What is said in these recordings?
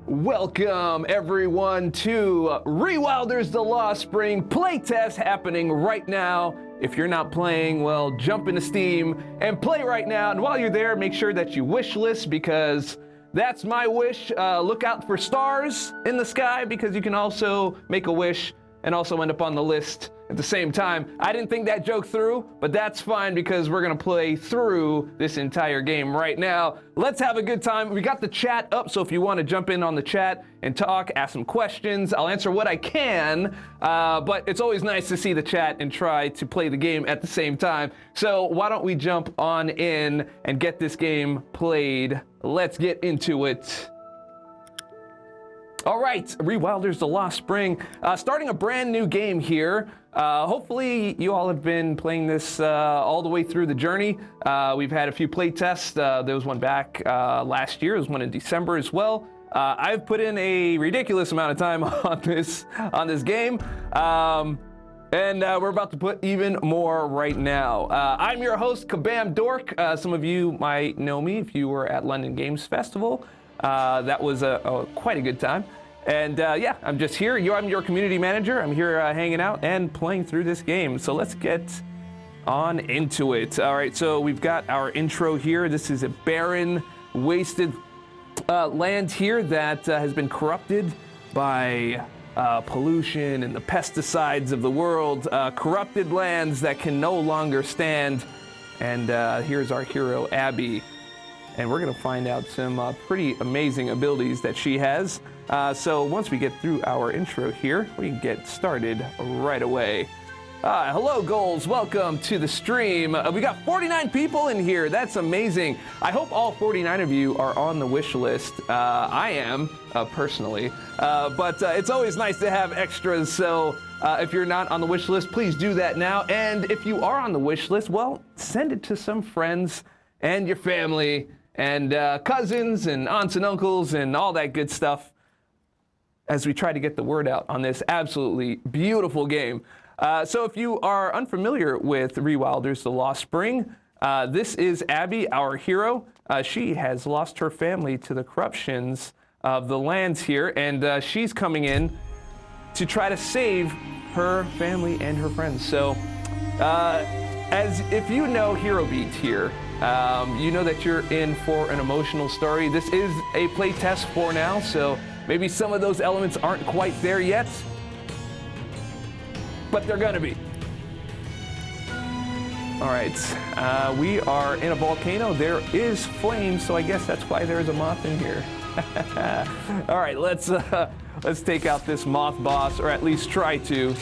Welcome everyone to Rewilders The Lost Spring playtest happening right now. If you're not playing, well, jump into Steam and play right now. And while you're there, make sure that you wish list because that's my wish. Look out for stars in the sky because you can also make a wish and also end up on the list at the same time. I didn't think that joke through, but that's fine because we're gonna play through this entire game right now. Let's have a good time. We got the chat up, so if you wanna jump in on the chat and talk, ask some questions, I'll answer what I can, but it's always nice to see the chat and try to play the game at the same time. So why don't we jump on in and get this game played? Let's get into it. All right, Rewilders The Lost Spring, starting a brand new game here. Hopefully you all have been playing this all the way through the journey. We've had a few play tests. There was one back last year. There was one in December as well. I've put in a ridiculous amount of time on this game. And we're about to put even more right now. I'm your host, Kabam Dork. Some of you might know me if you were at London Games Festival. That was quite a good time. And yeah, I'm just here. I'm your community manager. I'm here hanging out and playing through this game. So let's get on into it. All right, so we've got our intro here. This is a barren, wasted land here that has been corrupted by pollution and the pesticides of the world. Corrupted lands that can no longer stand. And here's our hero, Abby. And we're gonna find out some pretty amazing abilities that she has. So once we get through our intro here, we can get started right away. Hello, Goals, welcome to the stream. We got 49 people in here, that's amazing. I hope all 49 of you are on the wish list. I am, personally, but it's always nice to have extras, so if you're not on the wish list, please do that now. And if you are on the wish list, well, send it to some friends and your family and cousins and aunts and uncles and all that good stuff as we try to get the word out on this absolutely beautiful game. So if you are unfamiliar with Rewilders The Lost Spring, this is Abby, our hero. She has lost her family to the corruptions of the lands here, and she's coming in to try to save her family and her friends. So as if you know Hero Beat here, you know that you're in for an emotional story. This is a play test for now, so maybe some of those elements aren't quite there yet, but they're gonna be. All right, we are in a volcano. There is flame, so I guess that's why there's a moth in here. All right, let's take out this moth boss, or at least try to.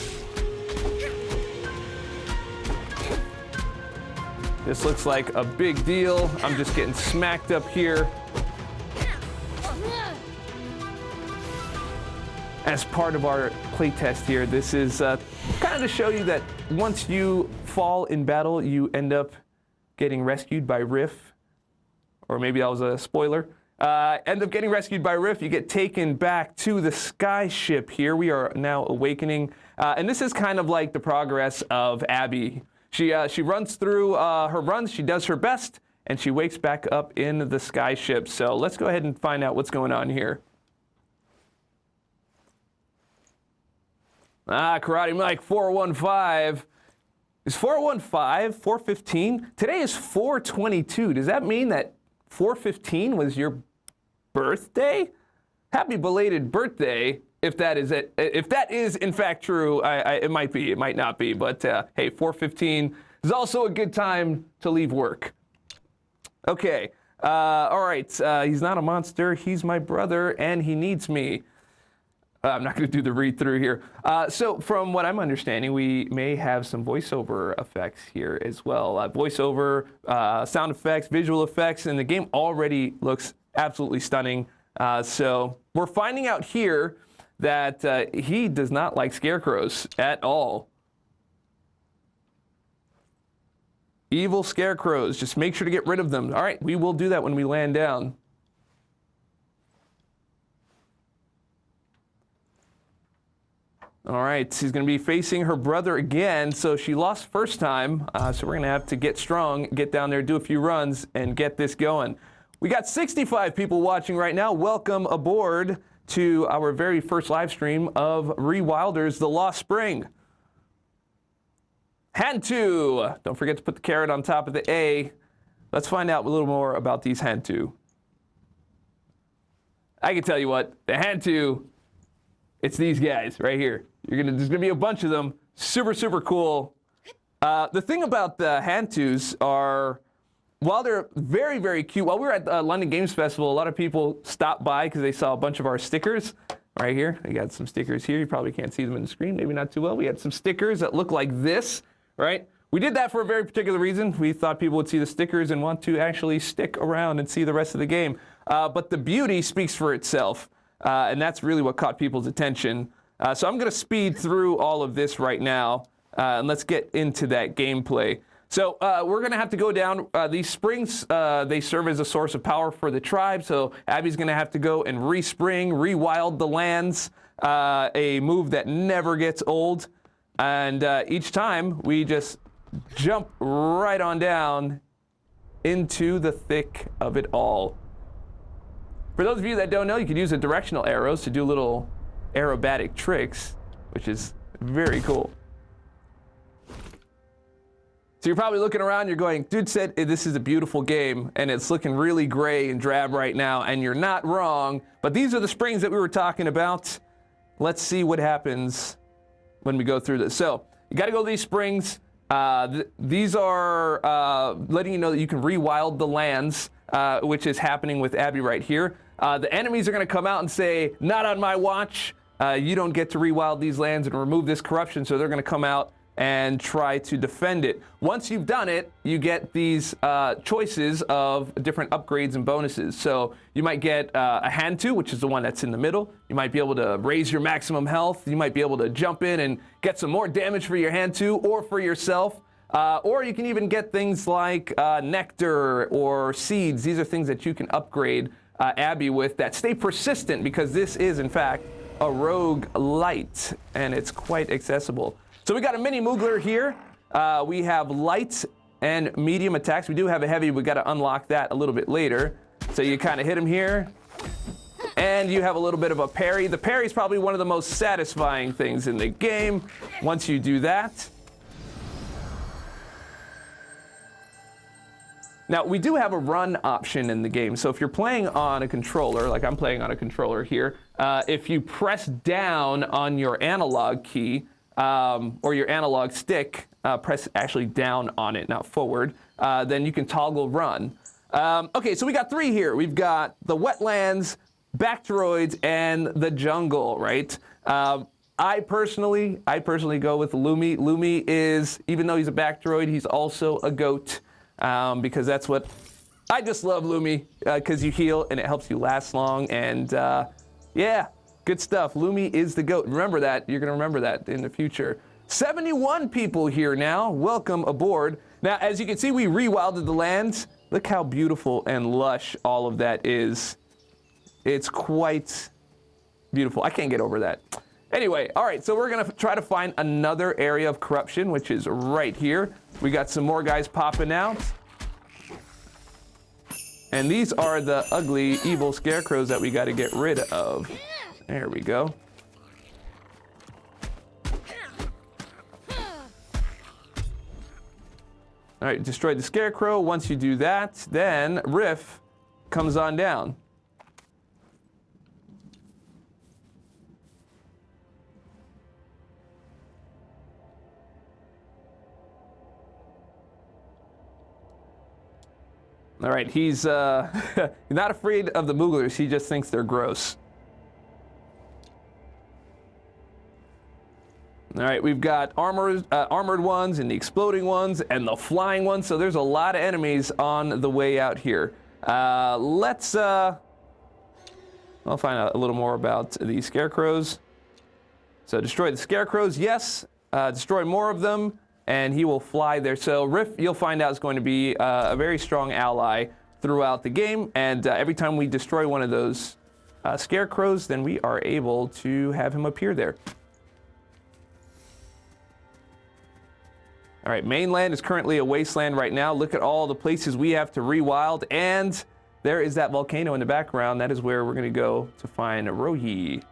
This looks like a big deal. I'm just getting smacked up here. As part of our playtest here, this is kind of to show you that once you fall in battle, you end up getting rescued by Riff. Or maybe that was a spoiler. End up getting rescued by Riff. You get taken back to the sky ship here. We are now awakening. And this is kind of like the progress of Abby. She runs through her runs, she does her best, and she wakes back up in the sky ship. So let's go ahead and find out what's going on here. Karate Mike 415. Is 415 415? Today is 422. Does that mean that 415 was your birthday? Happy belated birthday. If that is it, if that is in fact true, it might be, it might not be, but hey, 4:15 is also a good time to leave work. Okay, all right, he's not a monster, he's my brother, and he needs me. I'm not gonna do the read through here. So from what I'm understanding, we may have some voiceover effects here as well. Voiceover, sound effects, visual effects, and the game already looks absolutely stunning. So we're finding out here that he does not like scarecrows at all. Evil scarecrows, just make sure to get rid of them. All right, we will do that when we land down. All right, she's gonna be facing her brother again. So she lost first time, so we're gonna have to get strong, get down there, do a few runs, and get this going. We got 65 people watching right now. Welcome aboard to our very first live stream of Rewilders, The Lost Spring. Hantu. Don't forget to put the caret on top of the A. Let's find out a little more about these Hantu. I can tell you what, the Hantu, it's these guys right here. There's gonna be a bunch of them. Super, super cool. The thing about the Hantus are, while they're very, very cute, while we were at London Games Festival, a lot of people stopped by because they saw a bunch of our stickers. Right here, we got some stickers here. You probably can't see them in the screen, maybe not too well. We had some stickers that look like this, right? We did that for a very particular reason. We thought people would see the stickers and want to actually stick around and see the rest of the game. But the beauty speaks for itself, and that's really what caught people's attention. So I'm going to speed through all of this right now, and let's get into that gameplay. So we're going to have to go down. These springs, they serve as a source of power for the tribe. So Abby's going to have to go and respring, rewild the lands, a move that never gets old. And each time we just jump right on down into the thick of it all. For those of you that don't know, you could use the directional arrows to do little aerobatic tricks, which is very cool. So you're probably looking around, you're going, dude said this is a beautiful game, and it's looking really gray and drab right now, and you're not wrong, but these are the springs that we were talking about. Let's see what happens when we go through this. So you got to go to these springs. These are letting you know that you can rewild the lands, which is happening with Abby right here. The enemies are going to come out and say, not on my watch. You don't get to rewild these lands and remove this corruption, so they're going to come out and try to defend it. Once you've done it, you get these choices of different upgrades and bonuses. So you might get a Hantu, which is the one that's in the middle. You might be able to raise your maximum health. You might be able to jump in and get some more damage for your Hantu or for yourself. Or you can even get things like nectar or seeds. These are things that you can upgrade Abby with that stay persistent, because this is, in fact, a rogue light, and it's quite accessible. So we got a mini Moogler here. We have light and medium attacks. We do have a heavy. We got to unlock that a little bit later. So you kind of hit him here, and you have a little bit of a parry. The parry is probably one of the most satisfying things in the game once you do that. Now, we do have a run option in the game. So if you're playing on a controller, like I'm playing on a controller here, if you press down on your analog key, or your analog stick, press actually down on it, not forward, then you can toggle run. Okay, so we got three here. We've got the wetlands, Bacteroids, and the jungle, right? I personally go with Lumi. Lumi is, even though he's a Bacteroid, he's also a goat, because that's what, I just love Lumi, because you heal and it helps you last long, and yeah. Good stuff. Lumi is the GOAT. Remember that. You're going to remember that in the future. 71 people here now. Welcome aboard. Now, as you can see, we rewilded the lands. Look how beautiful and lush all of that is. It's quite beautiful. I can't get over that. Anyway, all right, so we're going to try to find another area of corruption, which is right here. We got some more guys popping out. And these are the ugly, evil scarecrows that we got to get rid of. There we go. All right, destroy the scarecrow. Once you do that, then Riff comes on down. All right, he's not afraid of the Mooglers. He just thinks they're gross. All right, we've got armored ones and the exploding ones and the flying ones. So there's a lot of enemies on the way out here. Let's I'll find out a little more about these scarecrows. So destroy the scarecrows, yes. Destroy more of them, and he will fly there. So Riff, you'll find out, is going to be a very strong ally throughout the game. And every time we destroy one of those scarecrows, then we are able to have him appear there. All right, mainland is currently a wasteland right now. Look at all the places we have to rewild, and there is that volcano in the background. That is where we're going to go to find Rohi.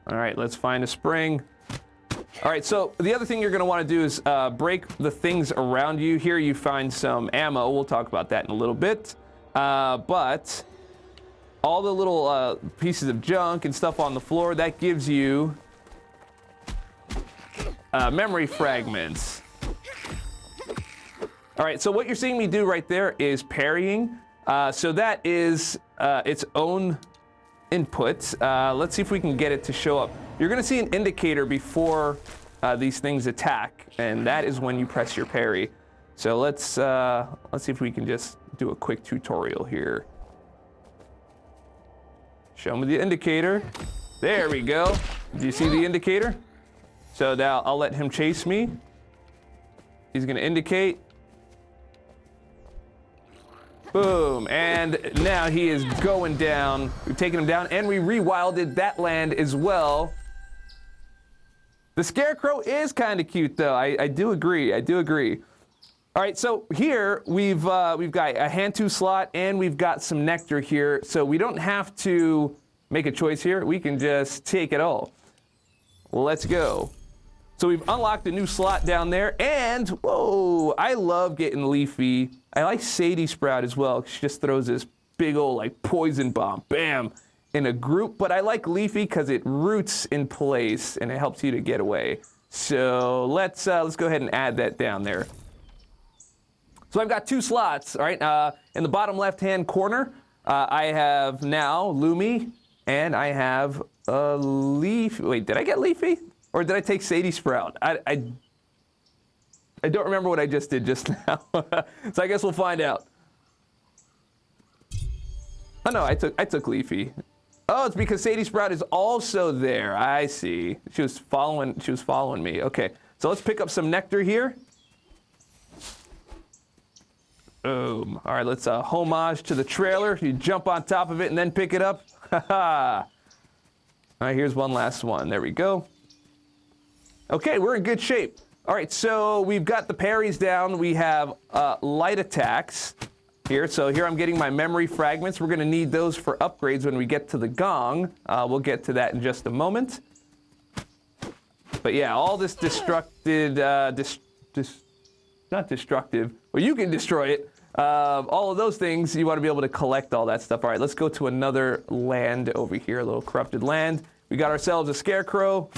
All right, let's find a spring. All right, so the other thing you're going to want to do is break the things around you. Here you find some ammo. We'll talk about that in a little bit. But all the little pieces of junk and stuff on the floor, that gives you memory fragments. All right, so what you're seeing me do right there is parrying. So that is its own input. Let's see if we can get it to show up. You're going to see an indicator before these things attack, and that is when you press your parry. So let's see if we can just do a quick tutorial here. Show me the indicator. There we go. Do you see the indicator? So now I'll let him chase me. He's going to indicate. Boom, and now he is going down. We've taken him down, and we rewilded that land as well. The scarecrow is kind of cute, though. I do agree. I do agree. All right, so here we've got a hand-to slot, and we've got some nectar here, so we don't have to make a choice here. We can just take it all. Let's go. So we've unlocked a new slot down there, and whoa, I love getting Leafy. I like Sadie Sprout as well. She just throws this big old like poison bomb, bam, in a group. But I like Leafy because it roots in place and it helps you to get away. So let's go ahead and add that down there. So I've got two slots, all right? In the bottom left-hand corner, I have now Lumi, and I have Leafy. Wait, did I get Leafy? Or did I take Sadie Sprout? I don't remember what I just did just now. So I guess we'll find out. Oh no, I took Leafy. Oh, it's because Sadie Sprout is also there. I see. She was following me. Okay. So let's pick up some nectar here. Boom. All right, let's homage to the trailer. You jump on top of it and then pick it up. Haha. All right, here's one last one. There we go. Okay, we're in good shape. All right, so we've got the parries down. We have light attacks here. So here I'm getting my memory fragments. We're going to need those for upgrades when we get to the gong. We'll get to that in just a moment. But yeah, all this destructed, not destructive. Well, you can destroy it. All of those things, you want to be able to collect all that stuff. All right, let's go to another land over here, a little corrupted land. We got ourselves a scarecrow.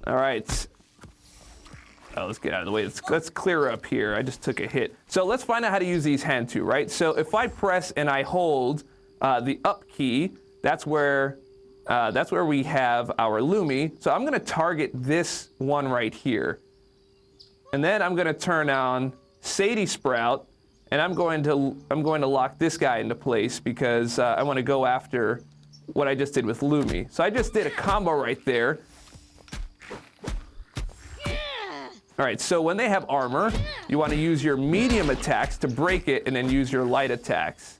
All right. Oh, let's get out of the way. Let's clear up here. I just took a hit. So let's find out how to use these hand to, right? So if I press and I hold the up key, that's where we have our Lumi. So I'm going to target this one right here. And then I'm going to turn on Sadie Sprout, and I'm going to lock this guy into place because I want to go after what I just did with Lumi. So I just did a combo right there. All right, so when they have armor, you want to use your medium attacks to break it and then use your light attacks.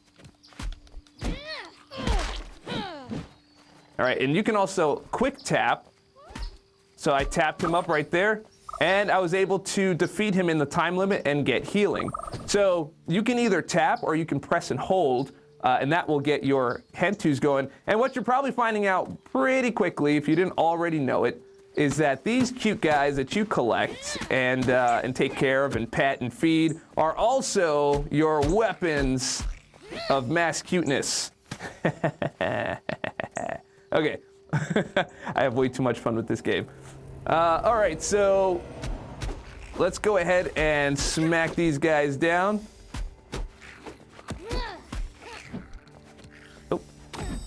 All right, and you can also quick tap. So I tapped him up right there, and I was able to defeat him in the time limit and get healing. So you can either tap or you can press and hold, and that will get your hand twos going. And what you're probably finding out pretty quickly, if you didn't already know it, is that these cute guys that you collect and take care of and pet and feed are also your weapons of mass cuteness. Okay, I have way too much fun with this game. All right, so let's go ahead and smack these guys down. Oh,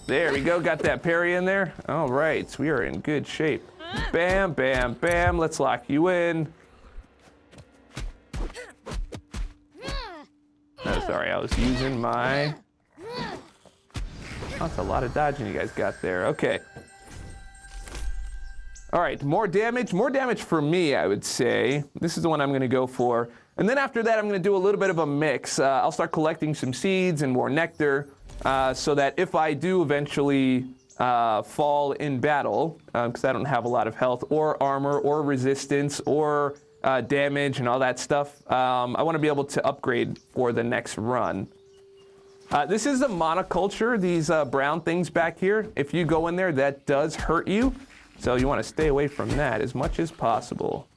there we go, got that parry in there. All right, we are in good shape. Bam, bam, bam. Let's lock you in. Oh, sorry, I was using my... Oh, that's a lot of dodging you guys got there. Okay. All right, more damage. More damage for me, I would say. This is the one I'm going to go for. And then after that, I'm going to do a little bit of a mix. I'll start collecting some seeds and more nectar so that if I do eventually fall in battle, because I don't have a lot of health or armor or resistance or damage and all that stuff. I want to be able to upgrade for the next run. This is the monoculture, these brown things back here. If you go in there, that does hurt you. So you want to stay away from that as much as possible.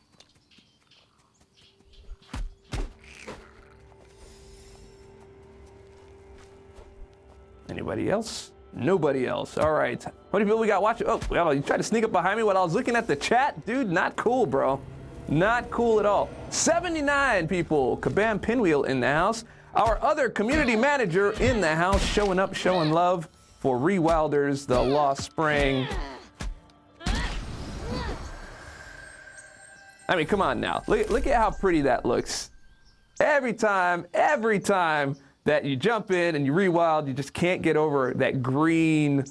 Anybody else? Nobody else. All right. How many people we got watching? Oh, well, you tried to sneak up behind me while I was looking at the chat? Dude, not cool, bro. Not cool at all. 79 people. Kabam Pinwheel in the house. Our other community manager in the house, showing up, showing love for Rewilders, the Lost Spring. I mean, come on now. Look at how pretty that looks. Every time that you jump in and you rewild, you just can't get over that green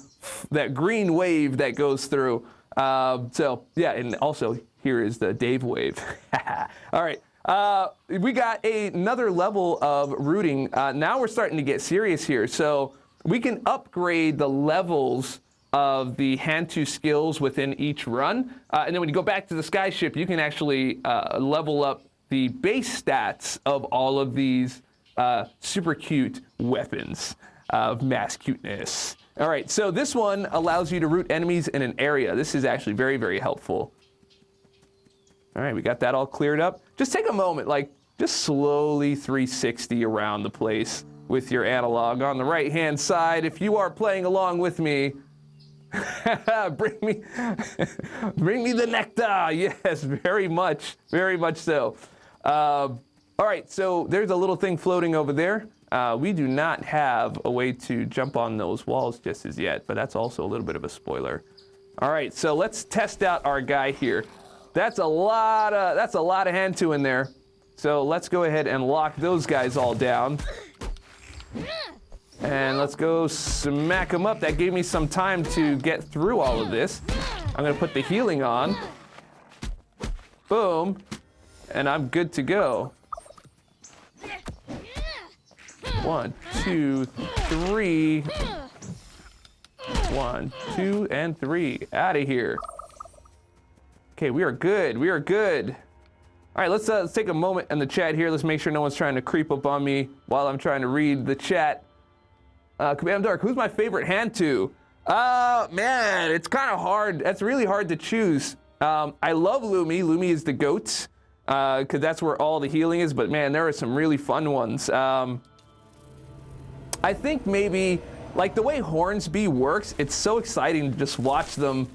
wave that goes through. So yeah, and also here is the Dave wave. All right. We got another level of rooting. Now we're starting to get serious here. So we can upgrade the levels of the hand-to skills within each run. And then when you go back to the skyship, you can actually level up the base stats of all of these super cute weapons of mass cuteness. All right, so this one allows you to root enemies in an area. This is actually very, very helpful. All right, we got that all cleared up. Just take a moment, like just slowly 360 around the place with your analog on the right-hand side. If you are playing along with me, bring me the nectar. Yes, very much so. All right, so there's a little thing floating over there. We do not have a way to jump on those walls just as yet, but that's also a little bit of a spoiler. All right, so let's test out our guy here. That's a lot of hand-to in there. So let's go ahead and lock those guys all down. And let's go smack them up. That gave me some time to get through all of this. I'm gonna put the healing on. Boom. And I'm good to go. 1, 2, 3. 1, 2, and 3. Out of here. Okay, we are good. We are good. All right, let's take a moment in the chat here. Let's make sure no one's trying to creep up on me while I'm trying to read the chat. Kabam Dork, who's my favorite hand-to? Man, it's kind of hard. That's really hard to choose. I love Lumi. Lumi is the GOAT, because that's where all the healing is. But man, there are some really fun ones. I think maybe, like the way Hornsby works, it's so exciting to just watch them,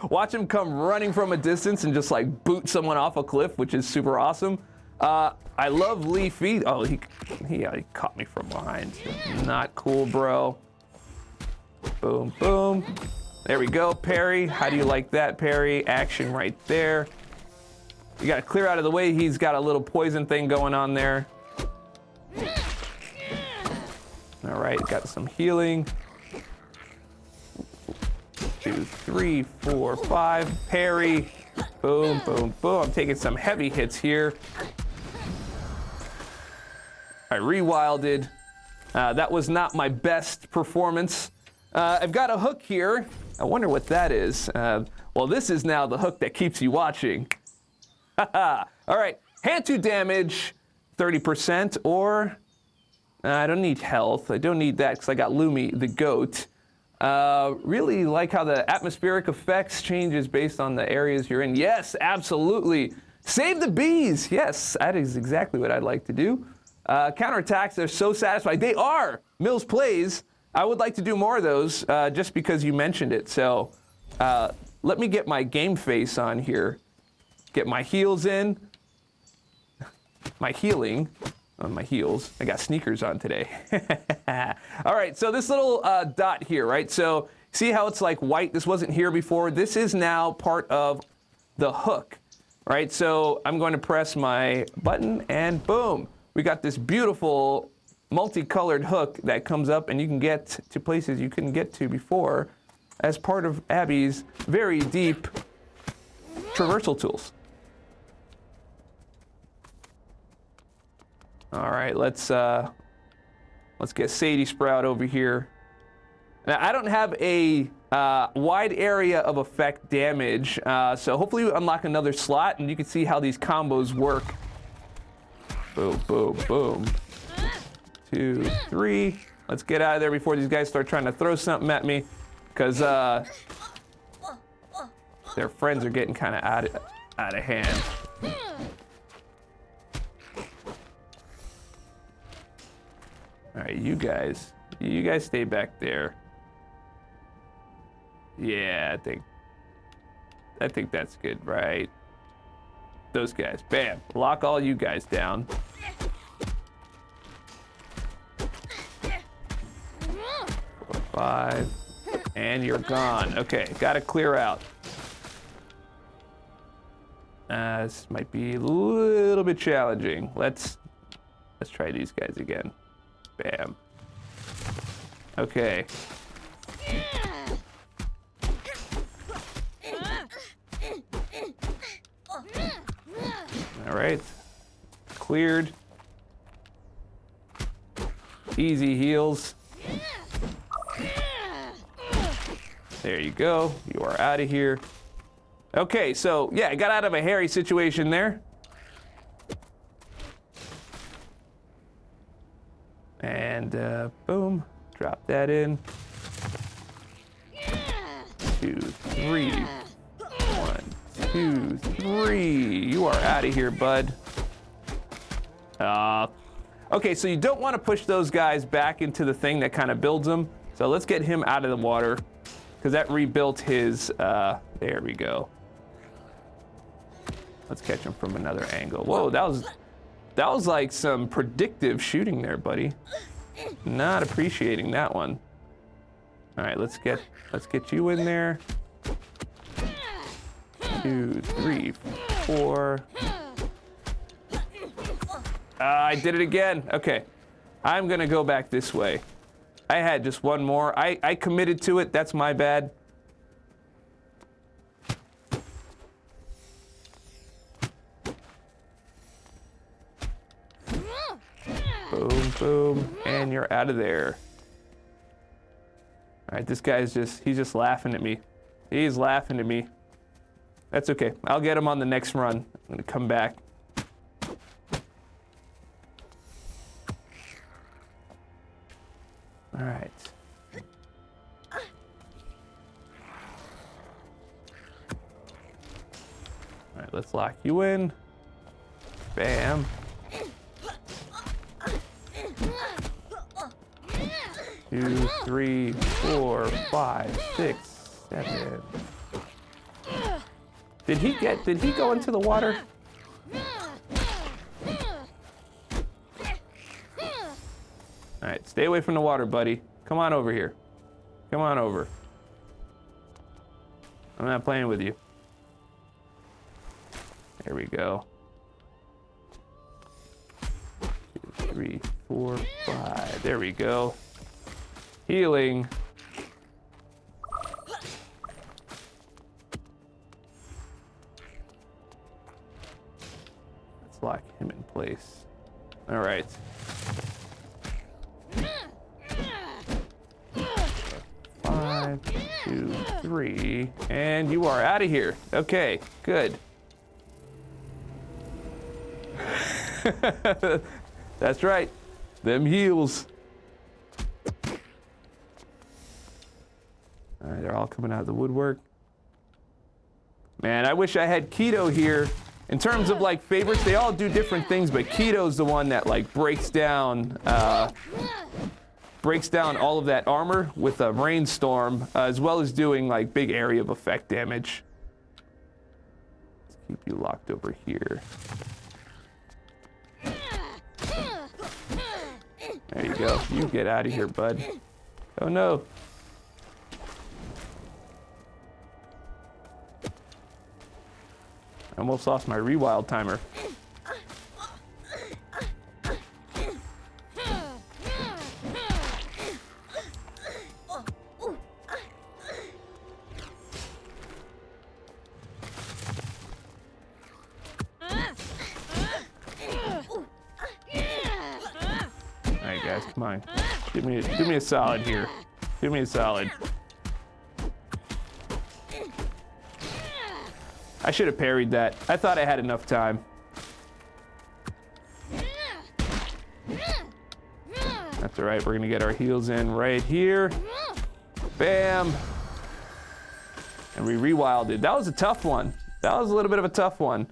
watch him come running from a distance and just like boot someone off a cliff, which is super awesome. I love Leafy. Oh, he caught me from behind. Not cool, bro. Boom, boom. There we go, parry. How do you like that, parry? Action right there. You gotta clear out of the way. He's got a little poison thing going on there. All right, got some healing. 2, 3, 4, 5. Parry. Boom, boom, boom. I'm taking some heavy hits here. I rewilded. That was not my best performance. I've got a hook here. I wonder what that is. Well, this is now the hook that keeps you watching. All right, hand-to damage, 30%, or I don't need health. I don't need that because I got Lumi, the GOAT. Really like how the atmospheric effects changes based on the areas you're in. Yes, absolutely. Save the bees. Yes, that is exactly what I'd like to do. Counterattacks, they're so satisfying. They are. Mills Plays. I would like to do more of those just because you mentioned it. So let me get my game face on here. Get my heels in. My healing on my heels. I got sneakers on today. All right, so this little dot here, right? So see how it's like white? This wasn't here before. This is now part of the hook, right? So I'm going to press my button and boom. We got this beautiful multicolored hook that comes up and you can get to places you couldn't get to before as part of Abby's very deep traversal tools. All right, let's get Sadie Sprout over here. Now, I don't have a wide area of effect damage, so hopefully we unlock another slot and you can see how these combos work. Boom, boom, boom. 2, 3. Let's get out of there before these guys start trying to throw something at me, because their friends are getting kind of out of hand. All right, you guys stay back there. Yeah, I think that's good, right? Those guys, bam, lock all you guys down. 4, 5, and you're gone. Okay, gotta clear out. This might be a little bit challenging. Let's try these guys again. Bam. Okay. All right. Cleared. Easy heals. There you go. You are out of here. Okay, so yeah, I got out of a hairy situation there. And boom, drop that in. 2, 3. 1, 2, 3. You are out of here, bud. Okay, so you don't want to push those guys back into the thing that kind of builds them. So let's get him out of the water, because that rebuilt his, there we go. Let's catch him from another angle. Whoa, that was like some predictive shooting there, buddy. Not appreciating that one. All right, let's get you in there. 2, 3, 4. I did it again. Okay, I'm gonna go back this way. I had just one more. I committed to it. That's my bad. Boom, boom, and you're out of there. All right, this guy's he's just laughing at me. He's laughing at me. That's okay. I'll get him on the next run. I'm gonna come back. All right. All right, let's lock you in. Bam. 2, 3, 4, 5, 6, 7. Did he go into the water? All right, stay away from the water, buddy. Come on over here. Come on over. I'm not playing with you. There we go. 2, 3, 4, 5. There we go. Healing. Let's lock him in place. All right. 5, 2, 3, and you are out of here. Okay, good. That's right. Them heals. All right, they're all coming out of the woodwork. Man, I wish I had Keto here. In terms of like favorites, they all do different things, but Keto's the one that like breaks down all of that armor with a rainstorm, as well as doing like big area of effect damage. Let's keep you locked over here. There you go. You get out of here, bud. Oh no. I almost lost my rewild timer. Alright guys, come on. Do me a solid here. Do me a solid. I should have parried that. I thought I had enough time. That's all right. We're going to get our heals in right here. Bam. And we rewilded. That was a tough one. That was a little bit of a tough one.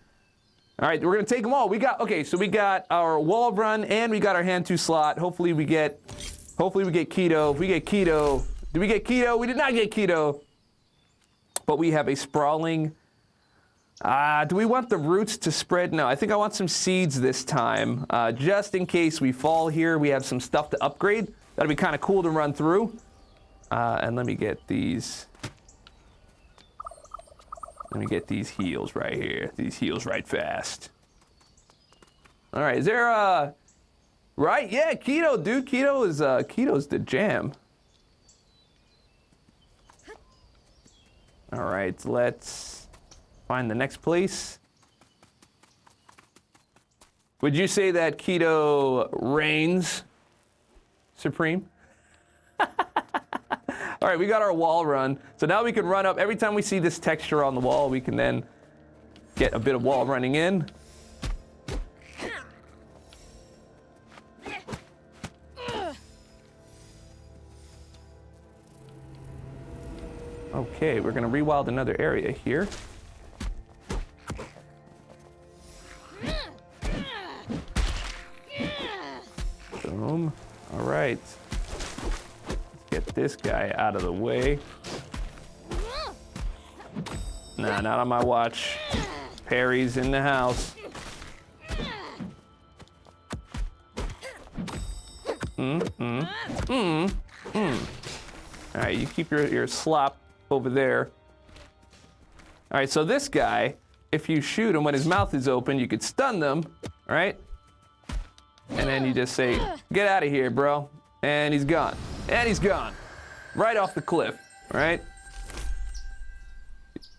All right, we're going to take them all. Okay, so we got our wall run and we got our hand 2 slot. Hopefully we get keto. If we get keto, did we get keto? We did not get keto. But we have a sprawling. Do we want the roots to spread? No, I think I want some seeds this time. Just in case we fall here, we have some stuff to upgrade. That'll be kind of cool to run through. And let me get these. Let me get these heals right here. These heals right fast. All right, is there a... Right, yeah, keto, dude. Keto's the jam. All right, let's find the next place. Would you say that keto reigns supreme? All right, we got our wall run. So now we can run up. Every time we see this texture on the wall, we can then get a bit of wall running in. Okay, we're gonna rewild another area here. Boom. All right. Let's get this guy out of the way. Nah, not on my watch. Parry's in the house. All right, you keep your slop over there. All right, so this guy, if you shoot him when his mouth is open, you could stun them, all right? And then you just say, get out of here, bro. And he's gone. And he's gone. Right off the cliff, all right?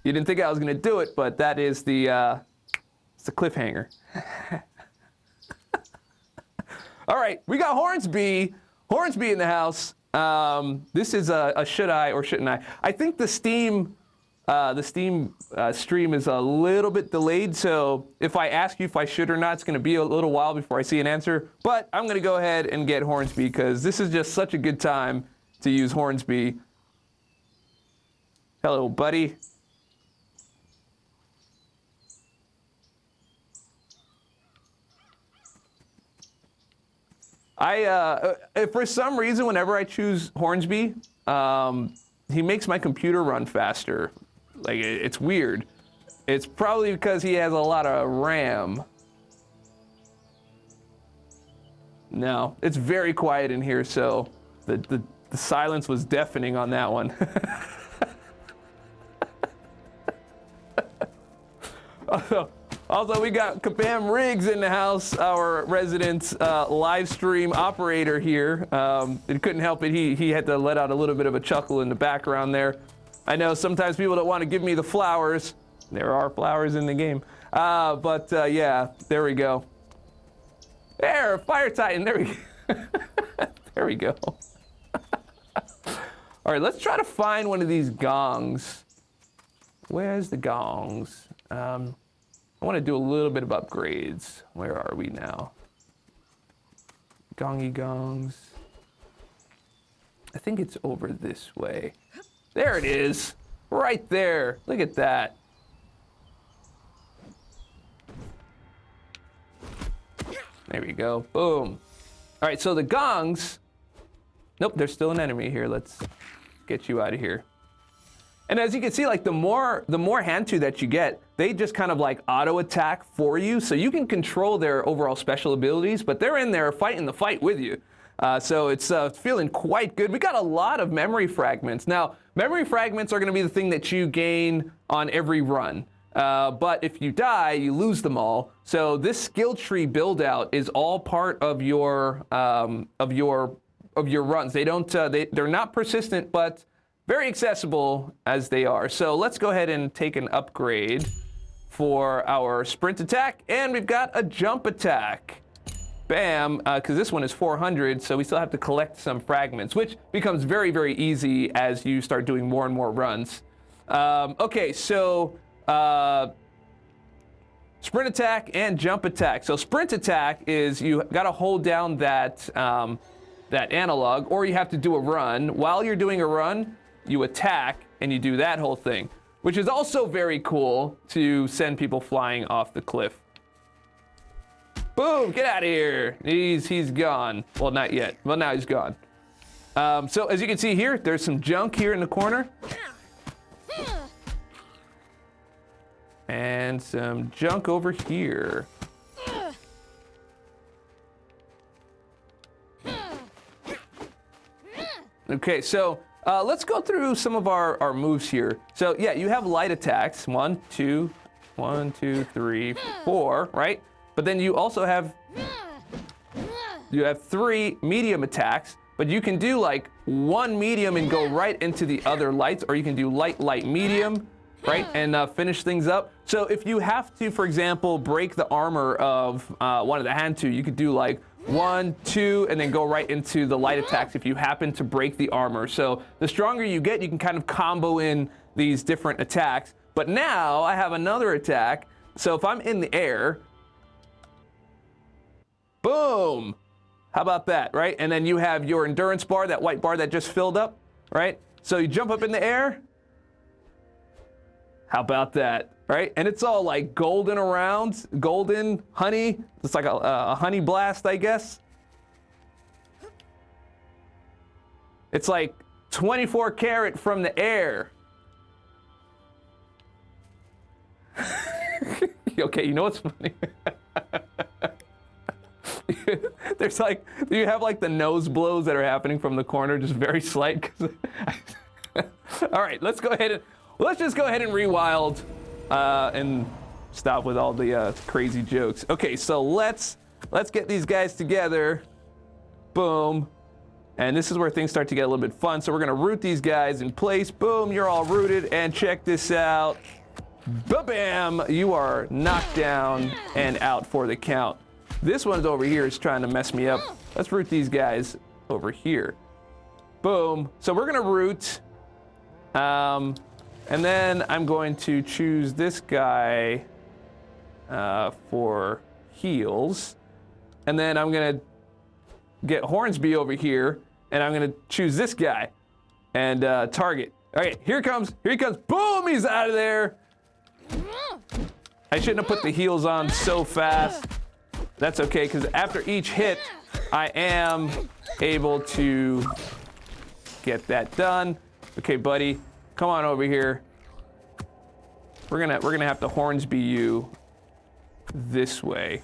You didn't think I was gonna do it, but that is the, it's the cliffhanger. All right, we got Hornsby. Hornsby in the house. This is a should I or shouldn't I? I think the Steam stream is a little bit delayed, so if I ask you if I should or not, it's gonna be a little while before I see an answer, but I'm gonna go ahead and get Hornsby because this is just such a good time to use Hornsby. Hello, buddy. For some reason, whenever I choose Hornsby, he makes my computer run faster. Like, it's weird. It's probably because he has a lot of RAM. No, it's very quiet in here, so the silence was deafening on that one. Also, we got Kabam Riggs in the house, our resident live stream operator here. It couldn't help it. He had to let out a little bit of a chuckle in the background there. I know sometimes people don't want to give me the flowers. There are flowers in the game. Yeah, there we go. There, Fire Titan, there we go. There we go. All right, let's try to find one of these gongs. Where's the gongs? I want to do a little bit of upgrades. Where are we now? Gongy gongs. I think it's over this way. There it is. Right there. Look at that. There we go. Boom. All right, so the gongs. Nope, there's still an enemy here. Let's get you out of here. And as you can see, like the more Hantu that you get, they just kind of like auto attack for you. So you can control their overall special abilities, but they're in there fighting the fight with you. So it's feeling quite good. We got a lot of memory fragments. Now, memory fragments are gonna be the thing that you gain on every run. But if you die, you lose them all. So this skill tree build out is all part of your runs. They don't, they're not persistent, but very accessible as they are. So let's go ahead and take an upgrade for our sprint attack, and we've got a jump attack. Bam, because this one is 400, so we still have to collect some fragments, which becomes very, very easy as you start doing more and more runs. Okay, so sprint attack and jump attack. So sprint attack is you got to hold down that that analog, or you have to do a run. While you're doing a run, you attack and you do that whole thing, which is also very cool to send people flying off the cliff. Boom, get out of here. He's gone. Well, not yet. Well, now he's gone. So as you can see here, there's some junk here in the corner. And some junk over here. Okay, so let's go through some of our moves here. So yeah, you have light attacks. 1, 2, 3, 4, right? But then you also have 3 medium attacks, but you can do like 1 medium and go right into the other lights, or you can do light, light, medium, right? And finish things up. So if you have to, for example, break the armor of one of the Hantu, you could do like 1, 2, and then go right into the light attacks if you happen to break the armor. So the stronger you get, you can kind of combo in these different attacks. But now I have another attack. So if I'm in the air, boom! How about that, right? And then you have your endurance bar, that white bar that just filled up, right? So you jump up in the air. How about that, right? And it's all like golden around, golden, honey. It's like a honey blast, I guess. It's like 24 karat from the air. Okay, you know what's funny? There's like, do you have like the nose blows that are happening from the corner, just very slight? All right, let's just go ahead and rewild and stop with all the crazy jokes. Okay, so let's get these guys together. Boom. And this is where things start to get a little bit fun. So we're gonna root these guys in place. Boom, you're all rooted, and check this out. Ba-bam, you are knocked down and out for the count. This one's over here is trying to mess me up. Let's root these guys over here. Boom. So we're gonna root. And then I'm going to choose this guy for heals. And then I'm gonna get Hornsby over here, and I'm gonna choose this guy and target. All right, here he comes. Boom, he's out of there. I shouldn't have put the heals on so fast. That's okay, because after each hit, I am able to get that done. Okay, buddy, come on over here. We're gonna have to Hornsby you this way.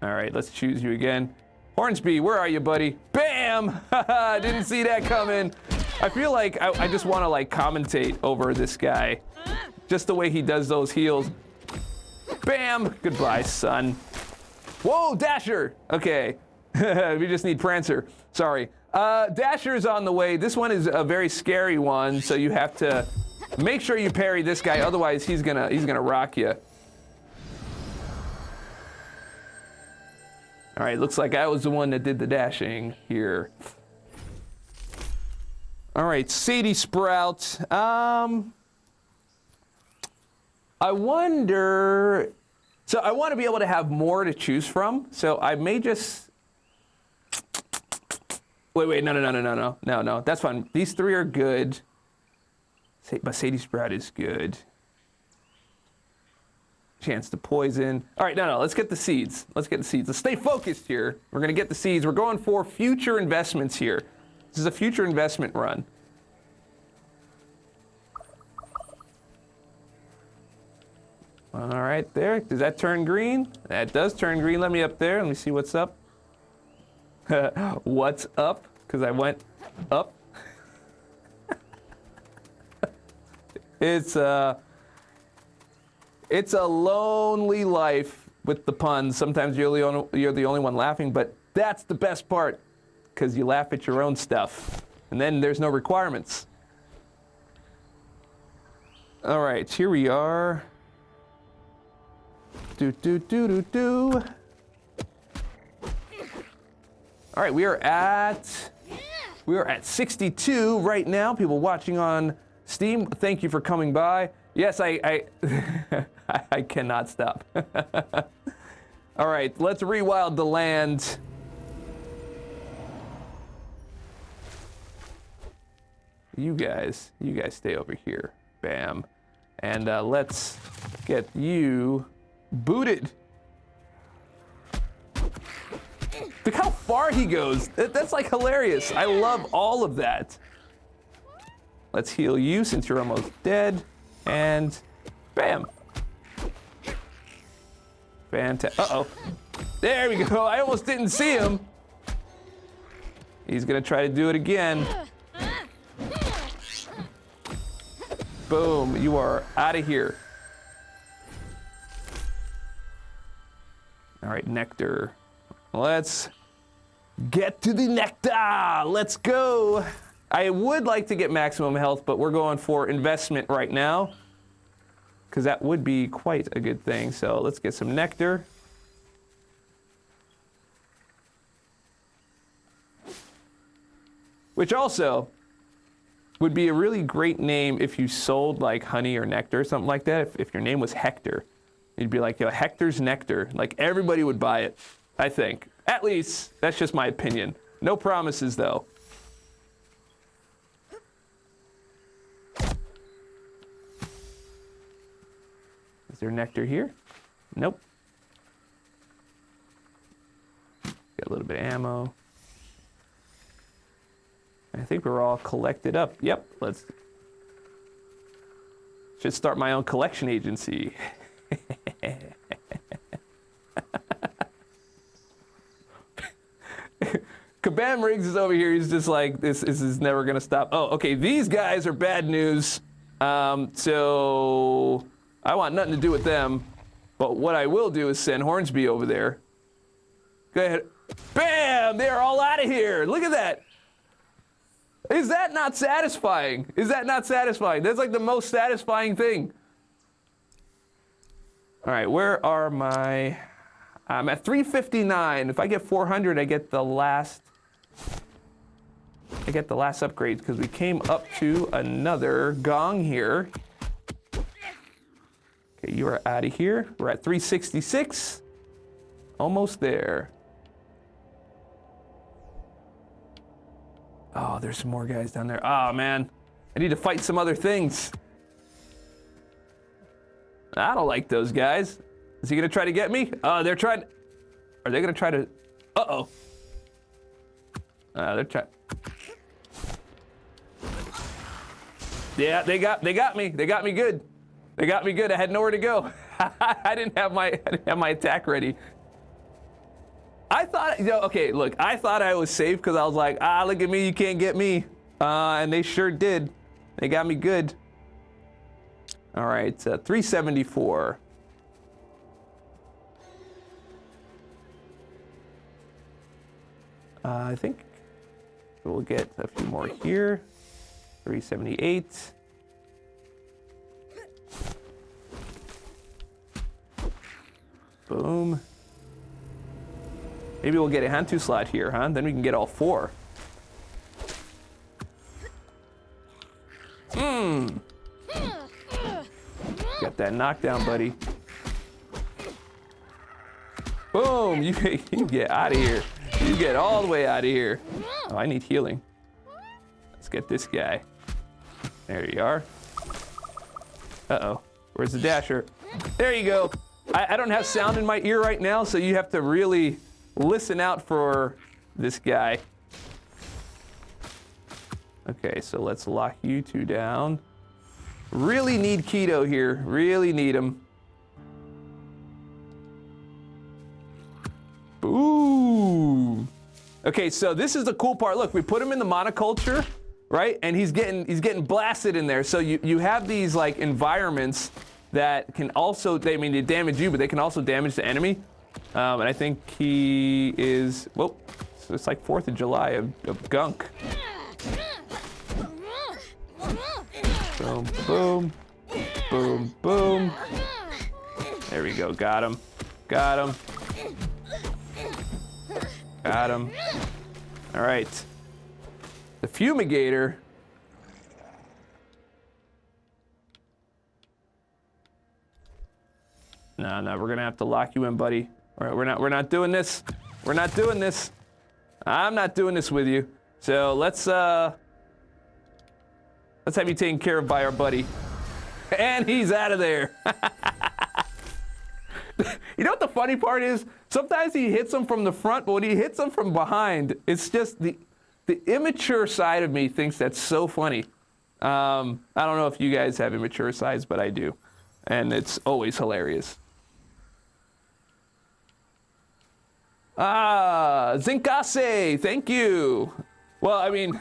All right, let's choose you again. Hornsby, where are you, buddy? Bam! Didn't see that coming. I feel like I just want to like commentate over this guy, just the way he does those heals. Bam! Goodbye, son. Whoa, Dasher! Okay, we just need Prancer. Sorry. Dasher's on the way. This one is a very scary one, so you have to make sure you parry this guy, otherwise he's gonna rock you. All right, looks like I was the one that did the dashing here. All right, Sadie Sprout. I wonder. So I want to be able to have more to choose from. So I may just. Wait, no. That's fine. These 3 are good. But Sadie Sprout is good. Chance to poison. All right, no. Let's get the seeds. Let's stay focused here. We're gonna get the seeds. We're going for future investments here. This is a future investment run. All right, there. Does that turn green? That does turn green. Let me up there. Let me see what's up. What's up? Because I went up. It's a lonely life with the puns. Sometimes you're the only one laughing, but that's the best part, because you laugh at your own stuff, and then there's no requirements. All right, here we are. Do. All right, we are at 62 right now. People watching on Steam, thank you for coming by. Yes, I I cannot stop. All right, let's rewild the land. You guys stay over here. Bam. And let's get you booted. Look how far he goes. That's like hilarious. I love all of that. Let's heal you since you're almost dead. And bam. Fantastic. Uh-oh. There we go. I almost didn't see him. He's gonna try to do it again. Boom, you are out of here. All right, nectar. Let's get to the nectar. Let's go. I would like to get maximum health, but we're going for investment right now because that would be quite a good thing. So let's get some nectar. Which also would be a really great name if you sold like honey or nectar or something like that. If your name was Hector, you'd be like, yo, Hector's Nectar. Like everybody would buy it, I think. At least, that's just my opinion. No promises though. Is there nectar here? Nope. Got a little bit of ammo. I think we're all collected up. Yep, let's should start my own collection agency. Kabam Riggs is over here. He's just like, this is never gonna stop. Oh, okay, these guys are bad news. So I want nothing to do with them. But what I will do is send Hornsby over there. Go ahead. Bam! They are all out of here. Look at that. Is that not satisfying? Is that not satisfying? That's like the most satisfying thing. All right, where are my... I'm at 359. If I get 400, I get the last upgrade because we came up to another gong here. Okay, you are out of here. We're at 366. Almost there. Oh, there's some more guys down there. Oh, man. I need to fight some other things. I don't like those guys. Is he going to try to get me? Oh, they're trying... Are they going to try to... Uh-oh. They're trying... Yeah, they got me. They got me good. They got me good. I had nowhere to go. I didn't have my attack ready. I thought, okay, look, I thought I was safe because I was like, look at me, you can't get me. And they sure did. They got me good. All right, 374. I think we'll get a few more here. 378. Boom. Maybe we'll get a Hantu slot here, huh? Then we can get all four. Got that knockdown, buddy. Boom! You get out of here. You get all the way out of here. Oh, I need healing. Let's get this guy. There you are. Uh-oh. Where's the dasher? There you go. I don't have sound in my ear right now, so you have to really listen out for this guy. Okay, so let's lock you two down. Really need Keto here. Really need him. Boom. Okay, so this is the cool part. Look, we put him in the monoculture, right? And he's getting blasted in there. So you have these like environments that can also, they damage you, but they can also damage the enemy. And I think he is, whoa, so it's like 4th of July of gunk. Boom, boom, boom, boom. There we go, got him, got him. Got him. All right. The fumigator. No, we're gonna have to lock you in, buddy. All right, we're not doing this. We're not doing this. I'm not doing this with you. So let's have you taken care of by our buddy. And he's out of there. You know what the funny part is? Sometimes he hits them from the front, but when he hits them from behind, it's just the immature side of me thinks that's so funny. I don't know if you guys have immature sides, but I do. And it's always hilarious. Ah, Zinkase, thank you. Well, I mean,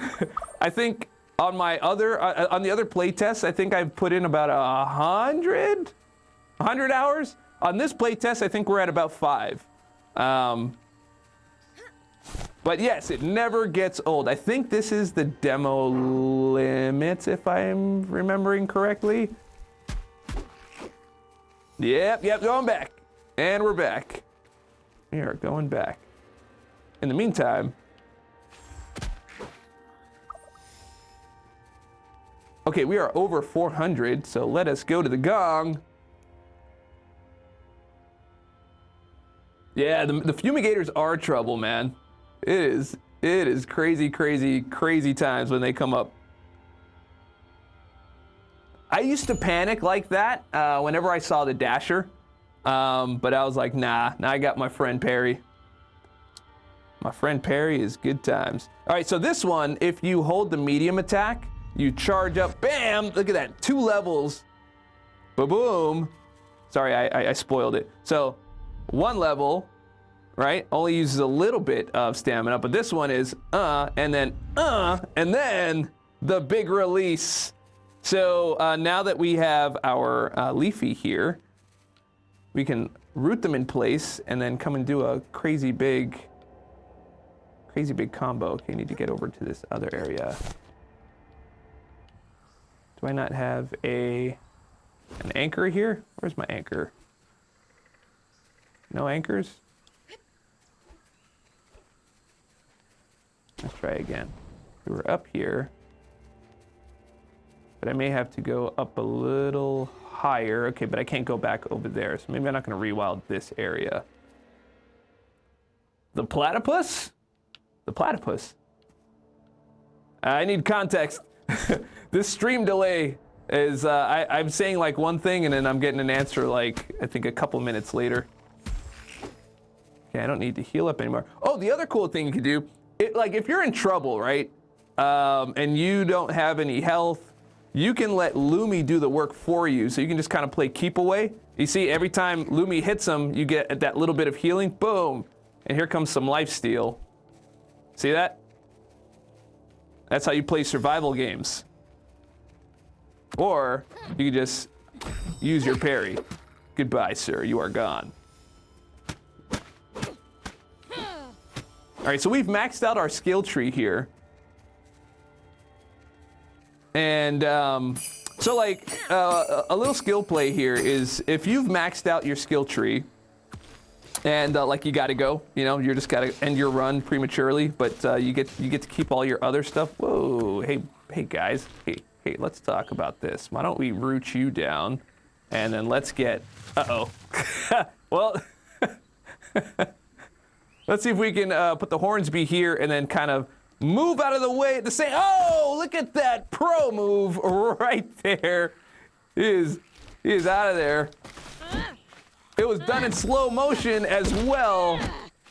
I think on my other, on the other playtests, I think I've put in about 100 hours. On this playtest, I think we're at about 5. But yes, it never gets old. I think this is the demo limit, if I'm remembering correctly. Yep, going back. And we're back. We are going back. In the meantime, okay, we are over 400, so let us go to the gong. Yeah, the fumigators are trouble, man. It is crazy, crazy, crazy times when they come up. I used to panic like that whenever I saw the dasher, but I was like, nah, I got my friend Perry. My friend Perry is good times. All right, so this one, if you hold the medium attack, you charge up, bam, look at that, 2 levels, boom. Sorry, I spoiled it. So 1 level, right, only uses a little bit of stamina, but this one is, and then the big release. So now that we have our Leafy here, we can root them in place and then come and do a crazy big combo. Okay, I need to get over to this other area. Do I not have an anchor here? Where's my anchor? No anchors? Let's try again. We were up here, but I may have to go up a little higher. Okay, but I can't go back over there, so maybe I'm not going to rewild this area. The platypus? The platypus. I need context. This stream delay is, I'm saying like one thing and then I'm getting an answer like, I think a couple minutes later. Okay, I don't need to heal up anymore. Oh, the other cool thing you can do, like if you're in trouble, right? And you don't have any health, you can let Lumi do the work for you. So you can just kind of play keep away. You see, every time Lumi hits him, you get that little bit of healing, boom. And here comes some lifesteal. See that? That's how you play survival games. Or you can just use your parry. Goodbye, sir, you are gone. All right, so we've maxed out our skill tree here. And so like a little skill play here is if you've maxed out your skill tree and like you gotta go, you know, you're just gotta end your run prematurely, but you get to keep all your other stuff. Whoa, hey guys, hey, let's talk about this. Why don't we root you down and then let's get, well, let's see if we can put the Hornsby here and then kind of move out of the way at the same, oh, look at that pro move right there. He is out of there. It was done in slow motion as well.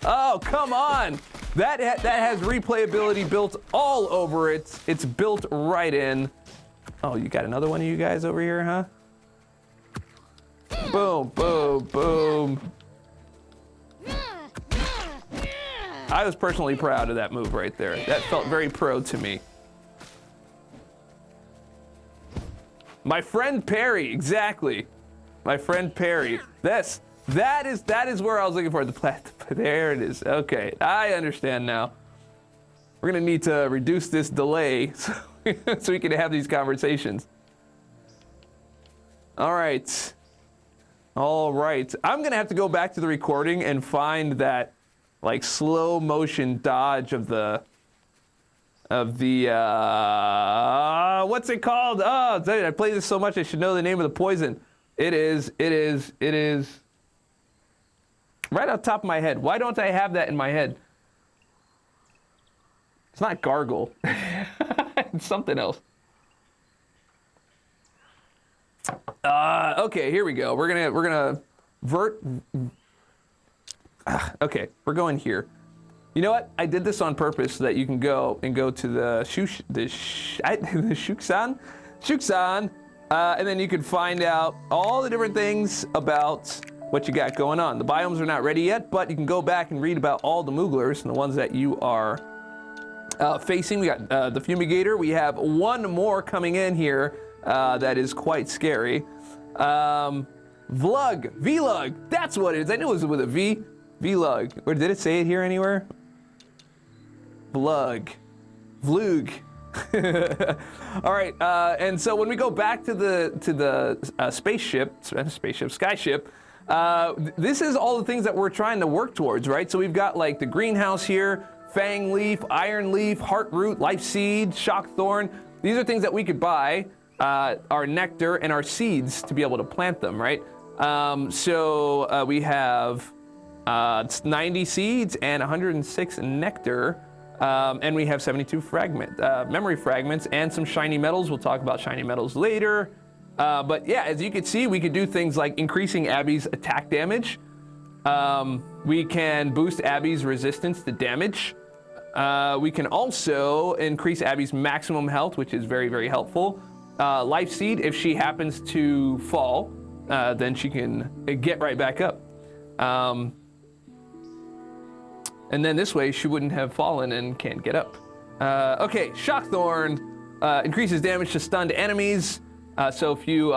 Oh, come on. That has replayability built all over it. It's built right in. Oh, you got another one of you guys over here, huh? Boom, boom, boom. I was personally proud of that move right there. That felt very pro to me. My friend Perry, exactly. My friend Perry. That is where I was looking for. There it is. Okay, I understand now. We're gonna need to reduce this delay so we can have these conversations. All right. I'm gonna have to go back to the recording and find that like slow motion dodge of the of the, what's it called? Oh, I play this so much I should know the name of the poison. It is right off the top of my head. Why don't I have that in my head? It's not gargle. It's something else. Okay, here we go. We're gonna okay, we're going here. You know what? I did this on purpose so that you can go to the Shuksan, and then you can find out all the different things about what you got going on. The biomes are not ready yet, but you can go back and read about all the Mooglers and the ones that you are facing. We got the Fumigator. We have one more coming in here that is quite scary. Vlug, that's what it is. I knew it was with a V. Vlug. Or did it say it here anywhere? Vlug. All right, and so when we go back to the skyship, this is all the things that we're trying to work towards, right? So we've got like the greenhouse here, Fang Leaf, Iron Leaf, Heart Root, Life Seed, Shock Thorn. These are things that we could buy, our nectar and our seeds to be able to plant them, right? So we have 90 seeds and 106 nectar. And we have 72 memory fragments and some shiny metals. We'll talk about shiny metals later. But yeah, as you can see, we could do things like increasing Abby's attack damage. We can boost Abby's resistance to damage. We can also increase Abby's maximum health, which is very, very helpful. Life Seed, if she happens to fall, then she can get right back up. And then this way, she wouldn't have fallen and can't get up. Okay, Shock Thorn increases damage to stunned enemies. So if you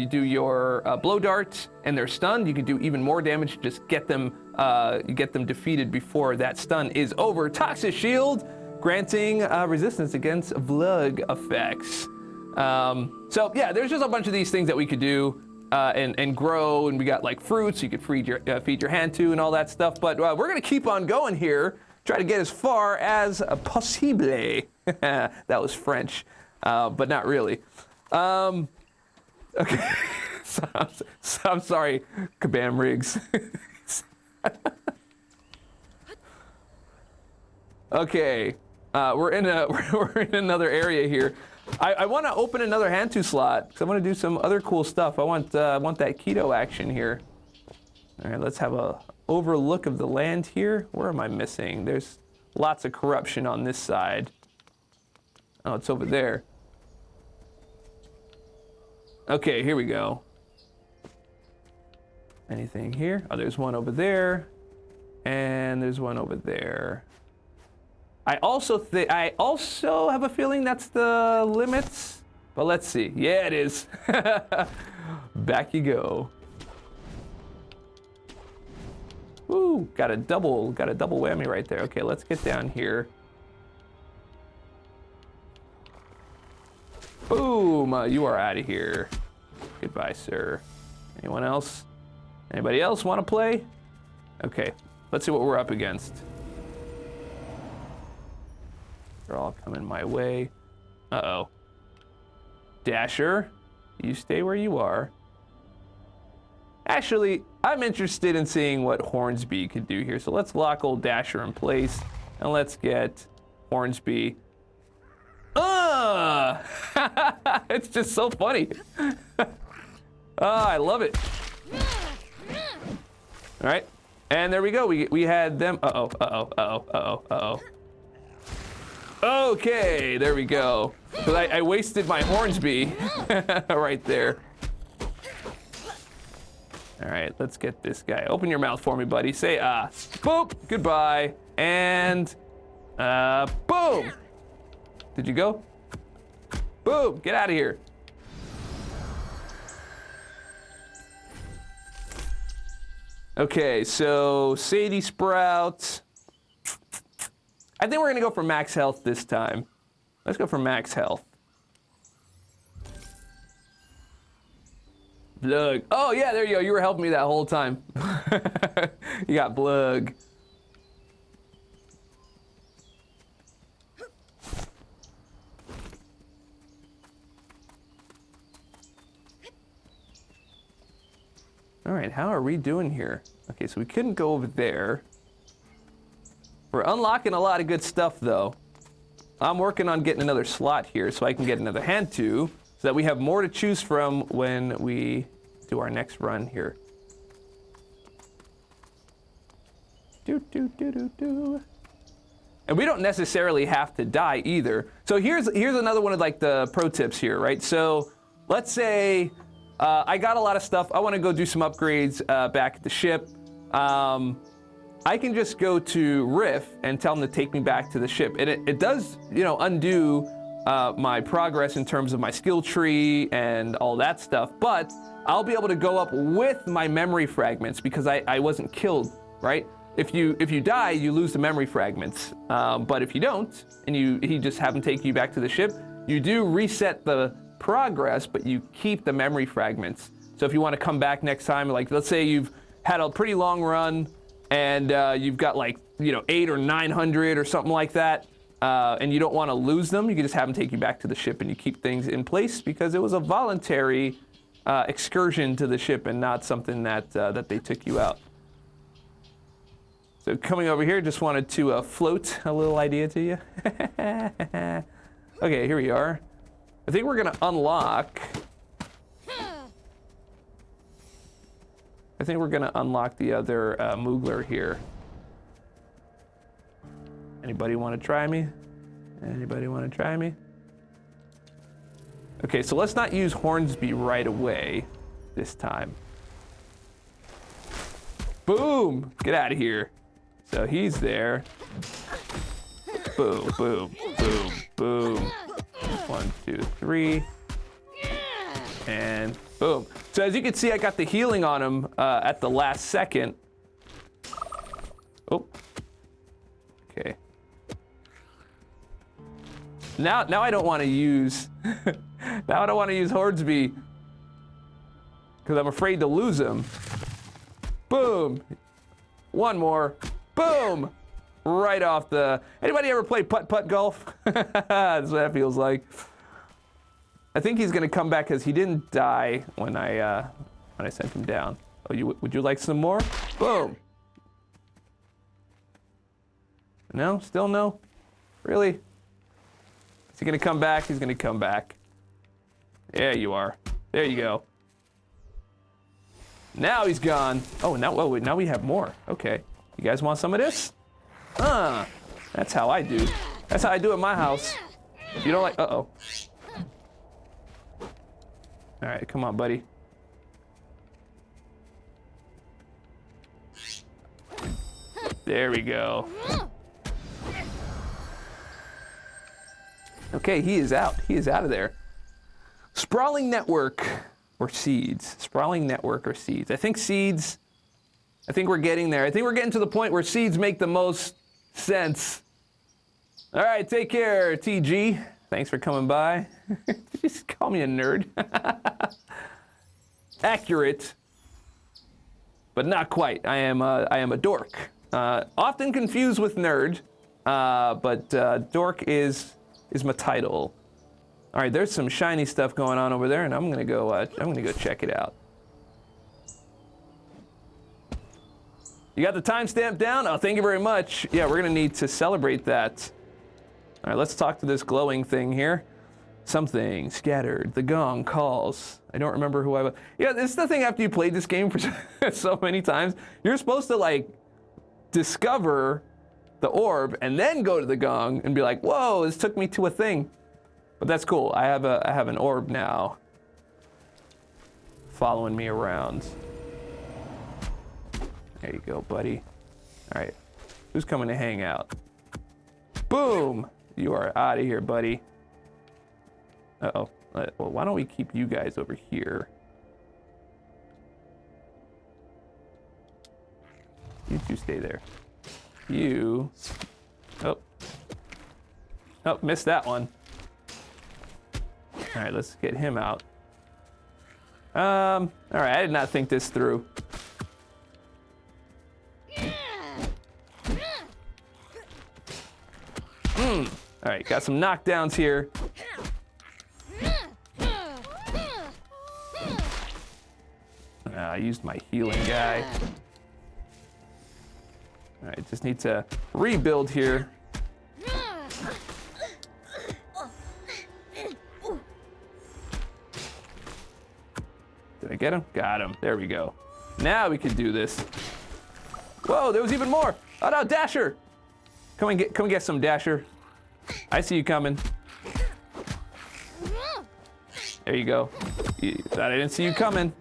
do your blow dart and they're stunned, you can do even more damage. Just get them defeated before that stun is over. Toxic Shield, granting resistance against Vlug effects. So yeah, there's just a bunch of these things that we could do. And grow, and we got like fruits you could feed your hand to and all that stuff. But we're gonna keep on going here, try to get as far as possible. That was French, but not really. Okay, so I'm sorry, Kabam Riggs. Okay, we're in another area here. I want to open another Hantu slot because I want to do some other cool stuff. I want that keto action here. All right, let's have a overlook of the land here. Where am I missing? There's lots of corruption on this side. Oh, it's over there. Okay, here we go. Anything here? Oh, there's one over there, and there's one over there. I also have a feeling that's the limits, but let's see. Yeah, it is. Back you go. Ooh, got a double whammy right there. Okay, let's get down here. Boom, you are out of here. Goodbye, sir. Anyone else? Anybody else want to play? Okay, let's see what we're up against. They're all coming my way. Uh-oh. Dasher, you stay where you are. Actually, I'm interested in seeing what Hornsby could do here. So let's lock old Dasher in place, and let's get Hornsby. It's just so funny. I love it. All right, and there we go. We had them. Uh-oh. Okay, there we go. Because I wasted my Hornsby right there. All right, let's get this guy. Open your mouth for me, buddy. Say boop, goodbye, and boom. Did you go? Boom, get out of here. Okay, so Sadie Sprout. I think we're gonna go for max health this time. Let's go for max health. Blug. Oh yeah, there you go. You were helping me that whole time. You got Blug. All right, how are we doing here? Okay, so we couldn't go over there. We're unlocking a lot of good stuff, though. I'm working on getting another slot here so I can get another hand to, so that we have more to choose from when we do our next run here. And we don't necessarily have to die either. So here's another one of like the pro tips here, right? So let's say I got a lot of stuff. I want to go do some upgrades back at the ship. I can just go to Riff and tell them to take me back to the ship. And it does, you know, undo my progress in terms of my skill tree and all that stuff. But I'll be able to go up with my memory fragments because I wasn't killed, right? If you die, you lose the memory fragments. But if you don't, and he just have him take you back to the ship, you do reset the progress, but you keep the memory fragments. So if you want to come back next time, like let's say you've had a pretty long run, and you've got like, you know, 800 or 900 or something like that, and you don't want to lose them, you can just have them take you back to the ship and you keep things in place because it was a voluntary excursion to the ship and not something that they took you out. So coming over here, just wanted to float a little idea to you. Okay, here we are. I think we're gonna unlock. I think we're gonna unlock the other Moogler here. Anybody want to try me? Anybody want to try me? Okay, so let's not use Hornsby right away this time. Boom! Get out of here. So he's there. Boom, boom, boom, boom. 1, 2, 3. And boom. So as you can see, I got the healing on him at the last second. Oh. Okay. Now I don't want to use. Now I don't want to use Hornsby because I'm afraid to lose him. Boom. One more. Boom. Right off the. Anybody ever play putt-putt golf? That's what that feels like. I think he's gonna come back because he didn't die when I sent him down. Oh, would you like some more? Boom. No, still no. Really? Is he gonna come back? He's gonna come back. There you are. There you go. Now he's gone. Oh, now we have more. Okay. You guys want some of this? That's how I do. That's how I do at my house. If you don't like, uh-oh. All right, come on, buddy. There we go. Okay, he is out. He is out of there. Sprawling network or seeds. Sprawling network or seeds. I think seeds. I think we're getting there. I think we're getting to the point where seeds make the most sense. All right, take care, TG. Thanks for coming by. Just call me a nerd. Accurate, but not quite. I am a dork. Often confused with nerd, but dork is my title. All right, there's some shiny stuff going on over there, and I'm gonna go check it out. You got the timestamp down? Oh, thank you very much. Yeah, we're gonna need to celebrate that. All right, let's talk to this glowing thing here. Something scattered. The gong calls. I don't remember who I was. Yeah, this is the thing after you played this game for so many times. You're supposed to like discover the orb and then go to the gong and be like, whoa, this took me to a thing. But that's cool. I have an orb now following me around. There you go, buddy. All right, who's coming to hang out? Boom! You are out of here, buddy. Uh-oh. Well, why don't we keep you guys over here? You two stay there. You... Oh. Oh, missed that one. All right, let's get him out. All right, I did not think this through. All right, got some knockdowns here. I used my healing guy. All right, just need to rebuild here. Did I get him? Got him. There we go. Now we can do this. Whoa, there was even more. Oh no, Dasher! Come and get some, Dasher. I see you coming. There you go. You thought I didn't see you coming,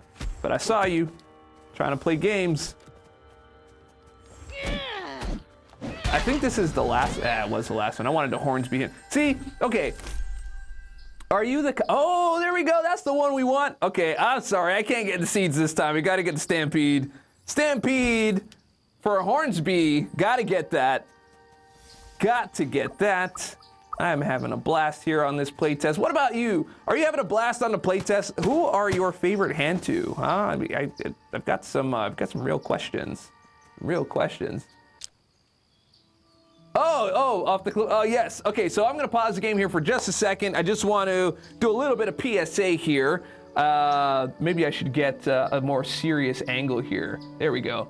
but I saw you trying to play games. I think this is the last. It was the last one. I wanted the Hornsby hit. See? Okay. Are you the? Oh, there we go. That's the one we want. Okay, I'm sorry. I can't get the seeds this time. We got to get the Stampede. Stampede for Hornsby. Got to get that. Got to get that. I'm having a blast here on this playtest. What about you? Are you having a blast on the playtest? Who are your favorite hand to? Huh? I've got some real questions. Real questions. Off the clip. Oh, yes. Okay, so I'm going to pause the game here for just a second. I just want to do a little bit of PSA here. Maybe I should get a more serious angle here. There we go.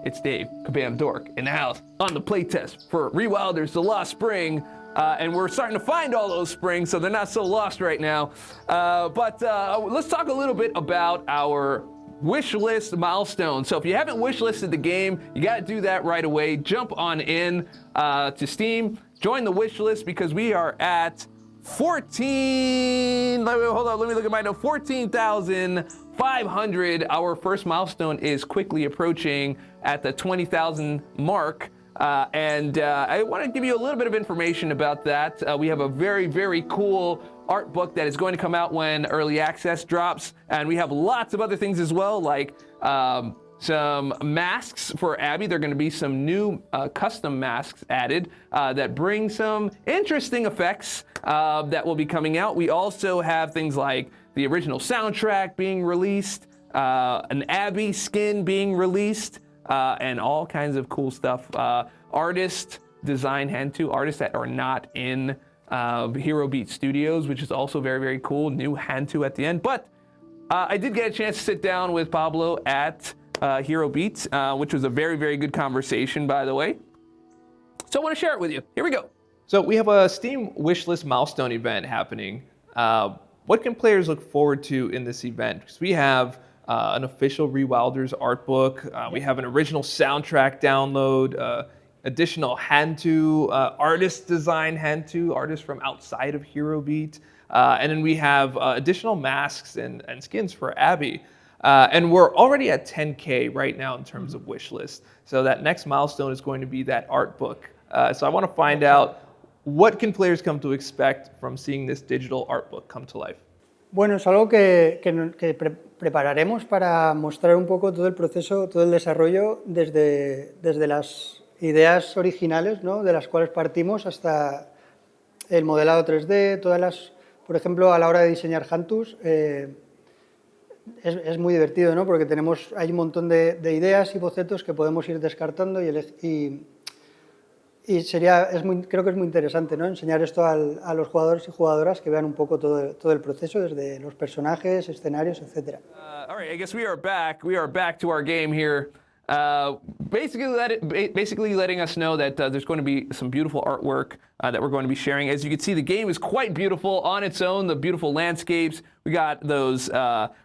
It's Dave, Kabam Dork, in the house on the playtest for Rewilders, The Lost Spring. And we're starting to find all those springs, so they're not so lost right now. But let's talk a little bit about our wish list milestone. So if you haven't wish listed the game, you got to do that right away. Jump on in to Steam, join the wish list because we are at 14. Hold on, let me look at my note. 14,500. Our first milestone is quickly approaching at the 20,000 mark. And I want to give you a little bit of information about that. We have a very, very cool art book that is going to come out when early access drops. And we have lots of other things as well, like some masks for Abby. There are going to be some new custom masks added that bring some interesting effects that will be coming out. We also have things like the original soundtrack being released, an Abby skin being released, and all kinds of cool stuff. Artist design hand-to artists that are not in Hero Beat Studios, which is also very, very cool. New hand-to at the end. But I did get a chance to sit down with Pablo at Hero Beat, which was a very, very good conversation, by the way. So I want to share it with you. Here we go. So we have a Steam wishlist milestone event happening. What can players look forward to in this event? Because we have an official Rewilders art book. We have an original soundtrack download, additional hand-to artist design hand-to artists from outside of Hero Beat, and then we have additional masks and skins for Abby. And we're already at 10K right now in terms of wish list. So that next milestone is going to be that art book. So I want to find out what can players come to expect from seeing this digital art book come to life. Bueno, es algo que prepararemos para mostrar un poco todo el proceso, todo el desarrollo desde las ideas originales, ¿no? De las cuales partimos hasta el modelado 3D, por ejemplo, a la hora de diseñar Hantus, es muy divertido, ¿no? Porque hay un montón de ideas y bocetos que podemos ir descartando y creo que es muy interesante, ¿no? Enseñar esto a los jugadores y jugadoras que vean un poco todo el proceso, desde los personajes, escenarios, etc. All right, I guess we are back. We are back to our game here. Basically letting us know that there's going to be some beautiful artwork that we're going to be sharing. As you can see, the game is quite beautiful on its own, the beautiful landscapes. We got those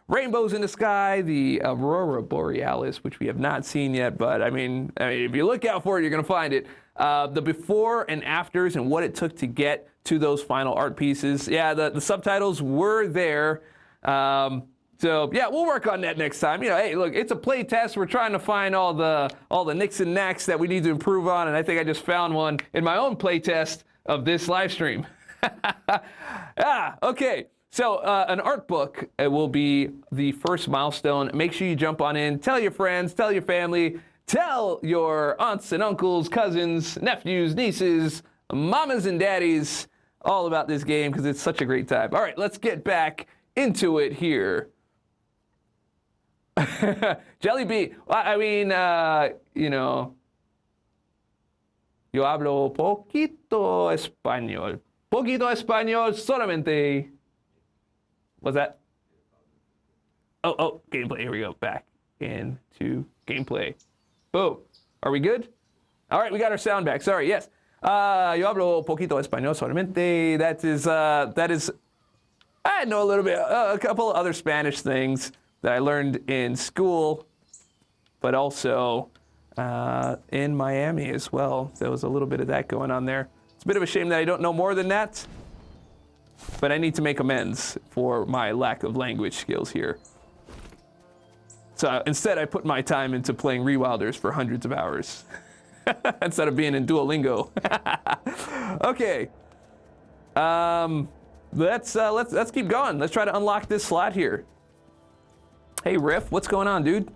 rainbows in the sky, the Aurora Borealis, which we have not seen yet, but I mean, if you look out for it, you're going to find it. The before and afters and what it took to get to those final art pieces. Yeah, the subtitles were there. So yeah, we'll work on that next time. You know, hey, look, it's a play test. We're trying to find all the nicks and knacks that we need to improve on, and I think I just found one in my own play test of this live stream. Okay. So an art book will be the first milestone. Make sure you jump on in. Tell your friends. Tell your family. Tell your aunts and uncles, cousins, nephews, nieces, mamas and daddies all about this game because it's such a great time. All right, let's get back into it here. Jelly Bee. Well, I mean, you know, yo hablo poquito español. Poquito español solamente. What's that? Oh, gameplay. Here we go. Back. into gameplay. Boom. Are we good? All right, we got our sound back. Sorry, yes. Yo hablo poquito español solamente. That is, I know a little bit, a couple of other Spanish things that I learned in school, but also in Miami as well. There was a little bit of that going on there. It's a bit of a shame that I don't know more than that, but I need to make amends for my lack of language skills here. So instead, I put my time into playing Rewilders for hundreds of hours instead of being in Duolingo. Okay. Let's keep going. Let's try to unlock this slot here. Hey, Riff, what's going on, dude?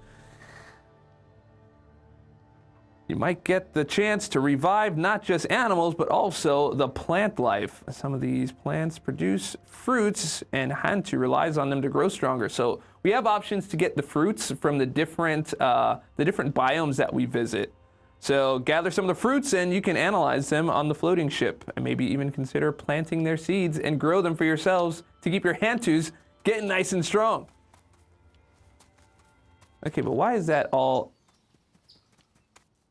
You might get the chance to revive not just animals, but also the plant life. Some of these plants produce fruits, and Hantu relies on them to grow stronger. So we have options to get the fruits from the different biomes that we visit. So gather some of the fruits, and you can analyze them on the floating ship, and maybe even consider planting their seeds and grow them for yourselves to keep your Hantus getting nice and strong. Okay, but why is that all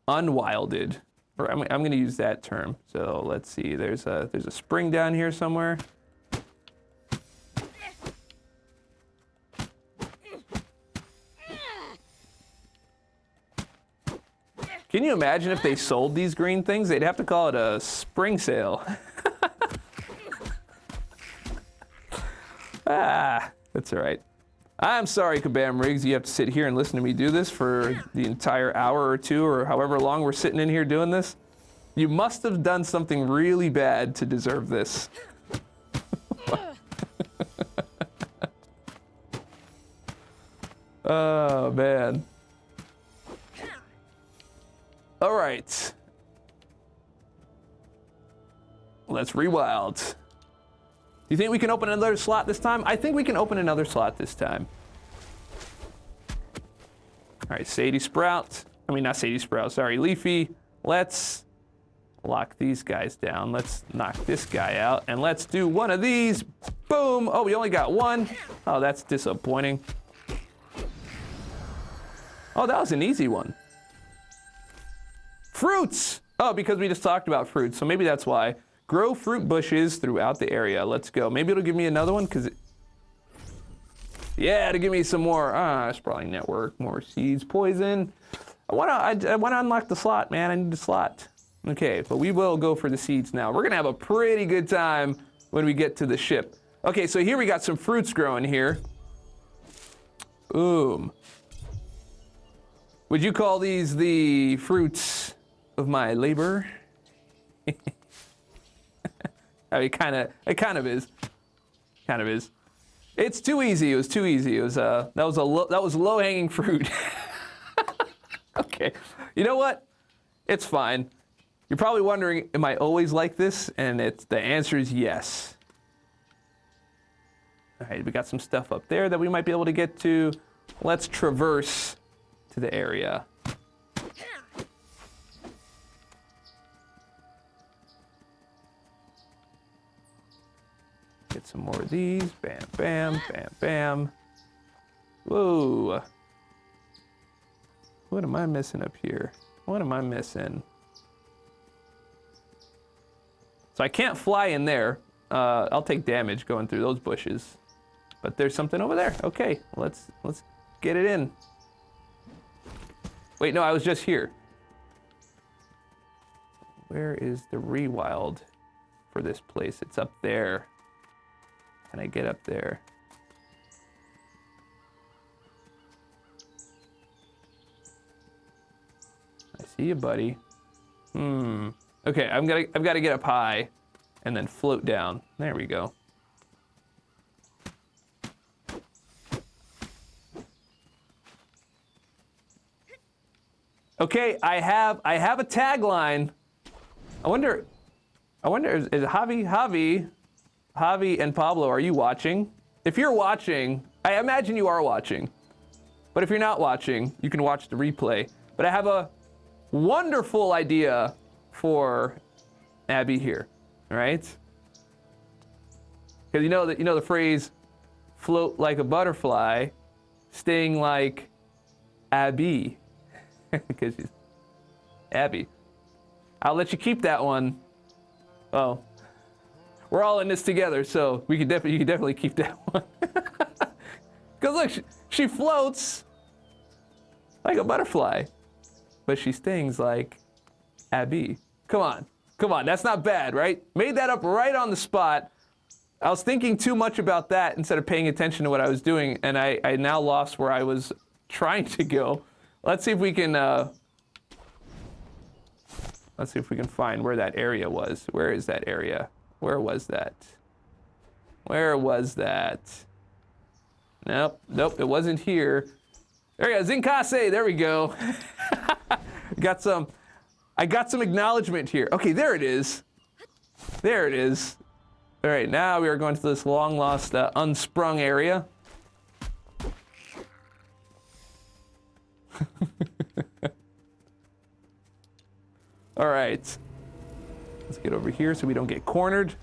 unwilded? Or I'm going to use that term. So let's see. There's a spring down here somewhere. Can you imagine if they sold these green things? They'd have to call it a spring sale. That's all right. I'm sorry, Kabam Riggs, you have to sit here and listen to me do this for the entire hour or two, or however long we're sitting in here doing this. You must have done something really bad to deserve this. Oh, man. All right. Let's rewild. Do you think we can open another slot this time? I think we can open another slot this time. All right, Sadie Sprout. I mean, not Sadie Sprout, sorry, Leafy. Let's lock these guys down. Let's knock this guy out, and let's do one of these. Boom. Oh, we only got one. Oh, that's disappointing. Oh, that was an easy one. Fruits! Oh, because we just talked about fruits, so maybe that's why. Grow fruit bushes throughout the area. Let's go. Maybe it'll give me another one, because yeah, to give me some more. It's probably network, more seeds, poison. I wanna unlock the slot, man. I need the slot. Okay, but we will go for the seeds now. We're gonna have a pretty good time when we get to the ship. Okay, so here we got some fruits growing here. Boom. Would you call these the fruits of my labor? I mean, it kind of is. Kind of is. It's too easy. It was too easy. It was that was low-hanging fruit. Okay. You know what? It's fine. You're probably wondering, am I always like this? And the answer is yes. All right, we got some stuff up there that we might be able to get to. Let's traverse to the area. Get some more of these. Bam, bam, bam, bam. Whoa. What am I missing up here? What am I missing? So I can't fly in there. I'll take damage going through those bushes. But there's something over there. Okay, let's get it in. Wait, no, I was just here. Where is the rewild for this place? It's up there. Can I get up there? I see you, buddy. Okay, I've got to get up high and then float down. There we go. Okay, I have a tagline. I wonder is Javi and Pablo, are you watching? If you're watching, I imagine you are watching. But if you're not watching, you can watch the replay. But I have a wonderful idea for Abby here, all right? Because you know the phrase, float like a butterfly, sting like Abby. Because she's Abby. I'll let you keep that one. Oh, we're all in this together, so you can definitely keep that one. Because look, she floats like a butterfly, but she stings like Abby. Come on, that's not bad, right? Made that up right on the spot. I was thinking too much about that instead of paying attention to what I was doing, and I now lost where I was trying to go. Let's see if we can find where that area was. Where is that area? Where was that? Where was that? Nope, it wasn't here. There we go, Zinkase, there we go. I got some acknowledgement here. Okay, there it is. There it is. All right, now we are going to this long lost unsprung area. All right, let's get over here so we don't get cornered.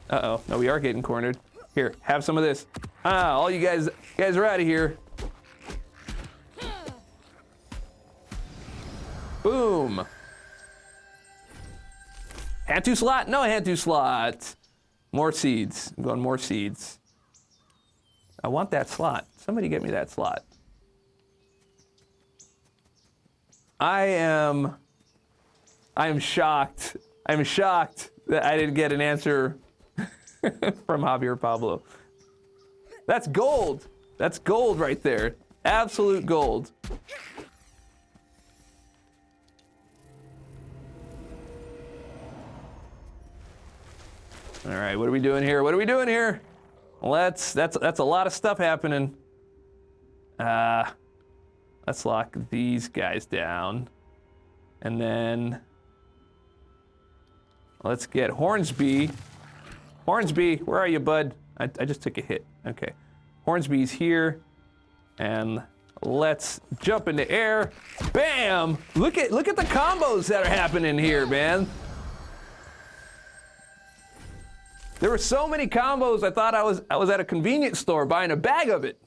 Uh-oh, no, we are getting cornered. Here, have some of this. All you guys are out of here. Boom. Hand to slot, no hand to slot. More seeds, I'm going more seeds. I want that slot. Somebody get me that slot. I am shocked. I'm shocked that I didn't get an answer from Javier Pablo. That's gold. That's gold right there. Absolute gold. All right, what are we doing here? What are we doing here? That's a lot of stuff happening. Let's lock these guys down. And then let's get Hornsby. Hornsby, where are you, bud? I just took a hit. Okay. Hornsby's here. And let's jump in the air. Bam! Look at the combos that are happening here, man. There were so many combos, I thought I was at a convenience store buying a bag of it.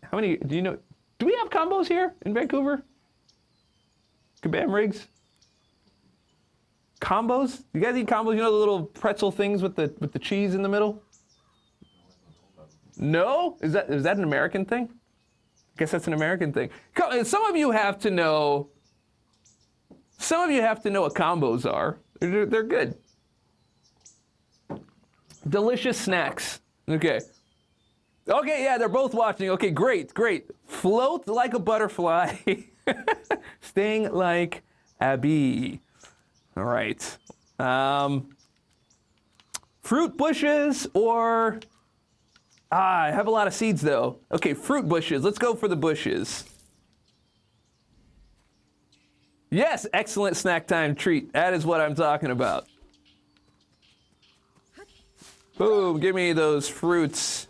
How many, do you know, do we have combos here in Vancouver? Kabam rigs? Combos? You guys eat combos? You know the little pretzel things with the cheese in the middle? No? Is that an American thing? I guess that's an American thing. Some of you have to know what combos are. They're good. Delicious snacks. Okay. Okay, yeah, they're both watching. Okay, great. Float like a butterfly. Sting like a bee. All right. Fruit bushes or... I have a lot of seeds though. Okay, fruit bushes. Let's go for the bushes. Yes, excellent snack time treat. That is what I'm talking about. Boom, give me those fruits.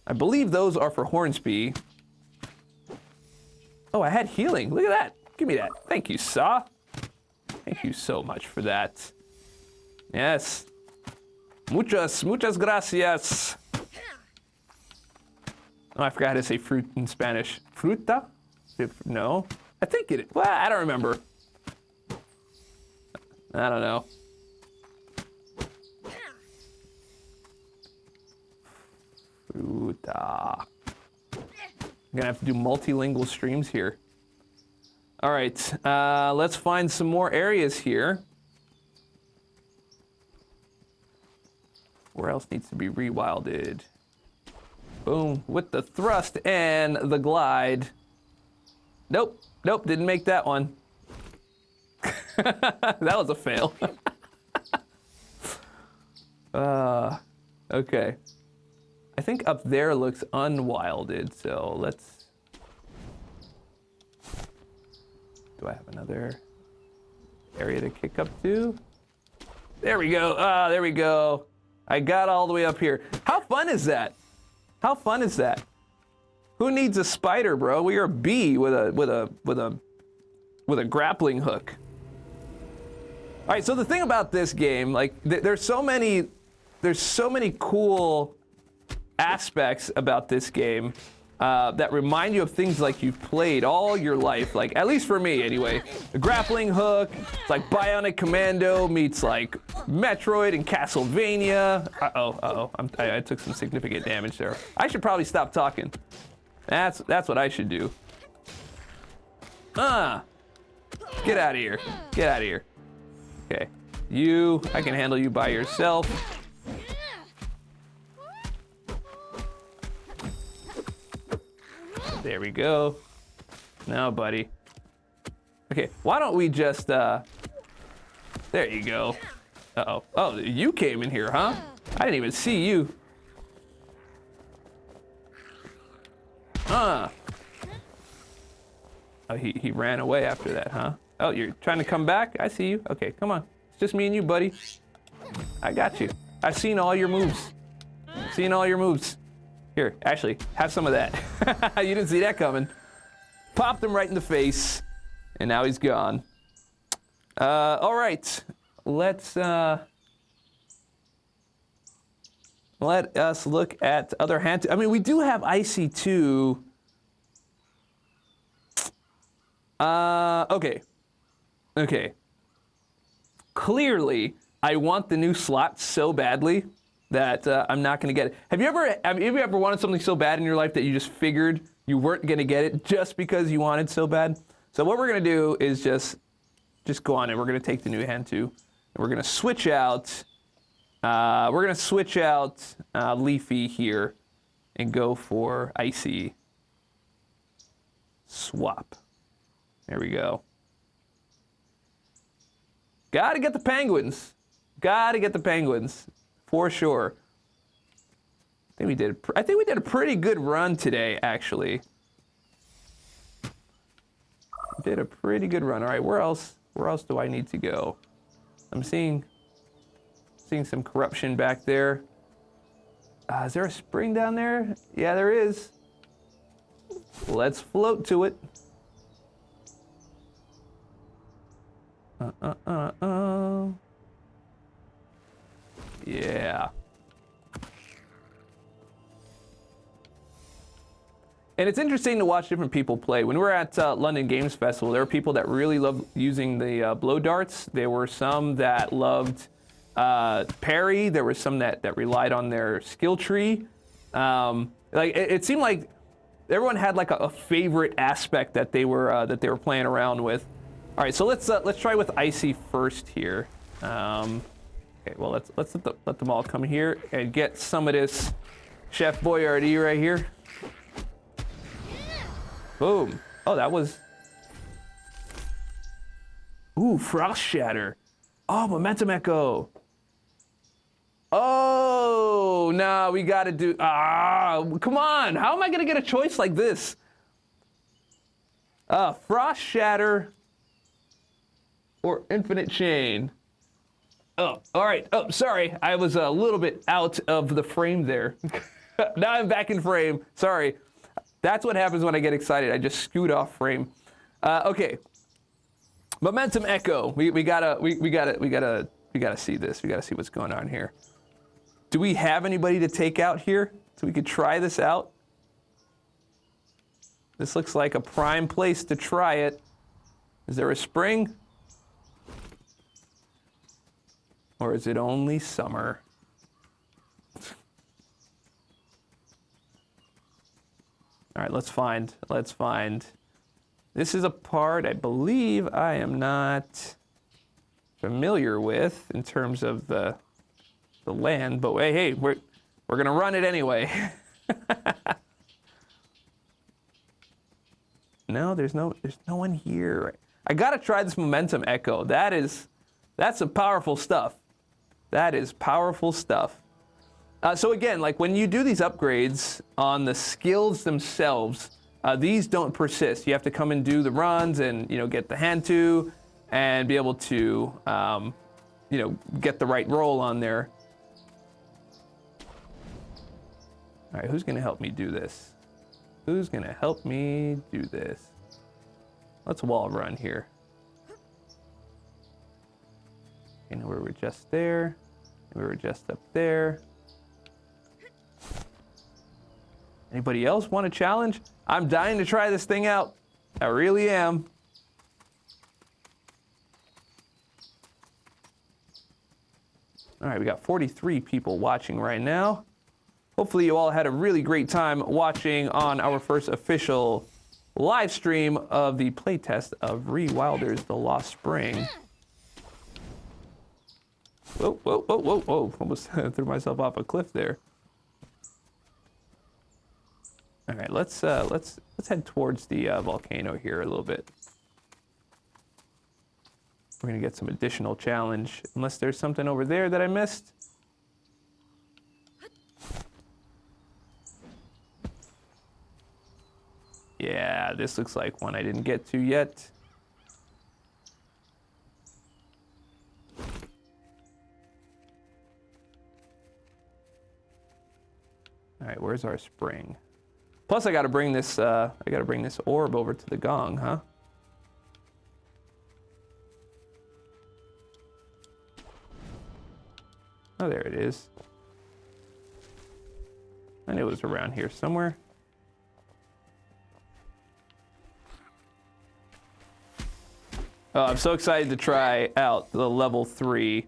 I believe those are for Hornsby. Oh, I had healing. Look at that. Give me that. Thank you, Saw. Thank you so much for that. Yes. Muchas gracias. Oh, I forgot how to say fruit in Spanish. Fruta? No. I think it is. Well, I don't remember. I don't know. Fruta. I'm gonna have to do multilingual streams here. All right, let's find some more areas here. Where else needs to be rewilded? Boom, with the thrust and the glide. Nope, didn't make that one. That was a fail. Okay. I think up there looks unwilded, so let's... Do I have another area to kick up to? There we go. There we go. I got all the way up here. How fun is that? How fun is that? Who needs a spider, bro? We are a bee with a grappling hook. All right, so the thing about this game, like, there's so many cool aspects about this game. that remind you of things like you've played all your life, like at least for me anyway. The grappling hook, it's like Bionic Commando meets like Metroid and Castlevania. I took some significant damage there. I should probably stop talking. That's what I should do. Get out of here. Get out of here. Okay, I can handle you by yourself. There we go. Now, buddy. Okay, why don't we just, there you go. Uh-oh. Oh, you came in here, huh? I didn't even see you. Oh, he ran away after that, huh? Oh, you're trying to come back? I see you. Okay, come on. It's just me and you, buddy. I got you. I've seen all your moves. Seen all your moves. Here, actually, have some of that. You didn't see that coming. Popped him right in the face, and now he's gone. All right, let us look at other hand. I mean, we do have IC2. Okay. Clearly, I want the new slot so badly that I'm not going to get it. Have you ever wanted something so bad in your life that you just figured you weren't going to get it just because you wanted so bad? So what we're going to do is just go on and we're going to take the new hand too, and we're going to switch out. Leafy here and go for Icy. Swap. There we go. Gotta get the penguins. Gotta get the penguins. For sure. I think we did a pretty good run today, actually. Did a pretty good run. All right, where else do I need to go? I'm seeing some corruption back there. Is there a spring down there? Yeah, there is. Let's float to it. Yeah. And it's interesting to watch different people play. When we were at London Games Festival, there were people that really loved using the blow darts. There were some that loved parry. There were some that relied on their skill tree. It seemed like everyone had like a favorite aspect that they were playing around with. All right, so let's try with Icy first here. Okay, well let's let them all come here and get some of this Chef Boyardee right here. Boom. Oh, that was. Ooh, Frost Shatter. Oh, Momentum Echo. Oh, no, we gotta do. Come on. How am I gonna get a choice like this? Frost Shatter or Infinite Chain. Oh, all right. Oh, sorry. I was a little bit out of the frame there. Now I'm back in frame. Sorry. That's what happens when I get excited. I just scoot off frame. Okay. Momentum Echo. We gotta see this. We gotta see what's going on here. Do we have anybody to take out here so we could try this out? This looks like a prime place to try it. Is there a spring? Or is it only summer? All right, let's find. This is a part I believe I am not familiar with in terms of the land, but hey, we're gonna run it anyway. No, there's no one here. I gotta try this Momentum Echo. That's some powerful stuff. That is powerful stuff. So again, like when you do these upgrades on the skills themselves, these don't persist. You have to come and do the runs and get the hand to and be able to get the right roll on there. All right, who's gonna help me do this? Who's gonna help me do this? Let's wall run here. Okay, now we were just there. We were just up there. Anybody else want a challenge? I'm dying to try this thing out. I really am. All right, we got 43 people watching right now. Hopefully you all had a really great time watching on our first official live stream of the playtest of Rewilders: The Lost Spring. Whoa, whoa, whoa, whoa, whoa. Almost threw myself off a cliff there. All right, let's head towards the volcano here a little bit. We're gonna get some additional challenge, unless there's something over there that I missed. Yeah, this looks like one I didn't get to yet. All right, where's our spring? Plus, I gotta bring this orb over to the gong, huh? Oh, there it is. I knew it was around here somewhere. Oh, I'm so excited to try out the level 3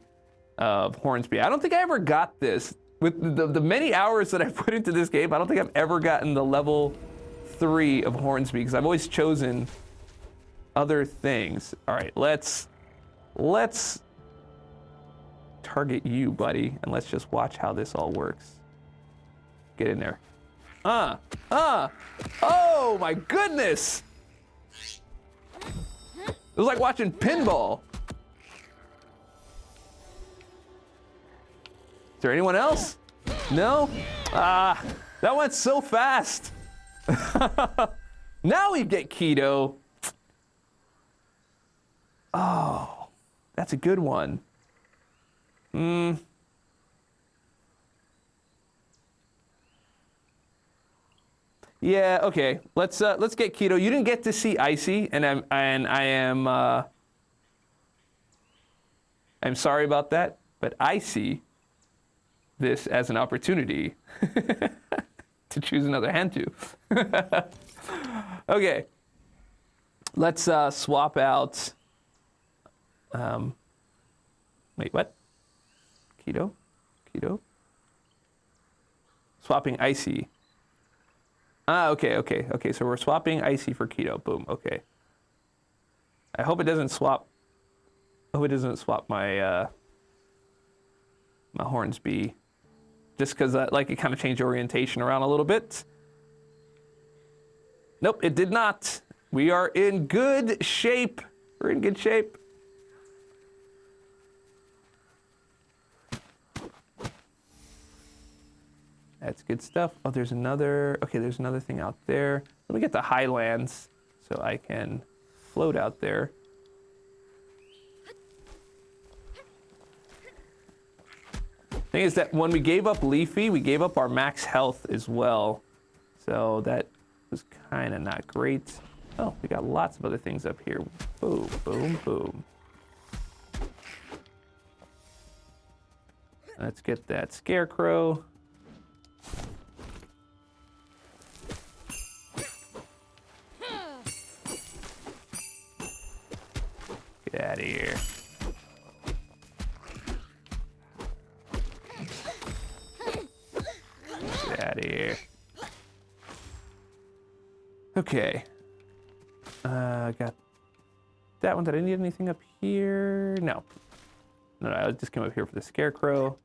of Hornsby. I don't think I ever got this. With the many hours that I put into this game, I don't think I've ever gotten the level 3 of Hornsby, because I've always chosen other things. All right, let's target you, buddy, and let's just watch how this all works. Get in there. Oh my goodness! It was like watching pinball. Is there anyone else? No? That went so fast. Now we get keto. Oh, that's a good one. Yeah, okay. Let's get keto. You didn't get to see Icy, and I'm sorry about that, but I see this as an opportunity to choose another hand to. Okay. Let's swap out. Wait, what? Keto? Swapping Icy. Okay. So we're swapping Icy for keto. Boom. Okay. I hope it doesn't swap. My my Hornsby, just because like it kind of changed orientation around a little bit. Nope, it did not. We are in good shape. We're in good shape. That's good stuff. Oh, there's another thing out there. Let me get the highlands so I can float out there. Thing is that when we gave up Leafy, we gave up our max health as well. So that was kind of not great. Oh, we got lots of other things up here. Boom, boom, boom. Let's get that scarecrow. Get out of here. Get out of here. Okay. Got that one. Did I need anything up here? No. No, I just came up here for the scarecrow.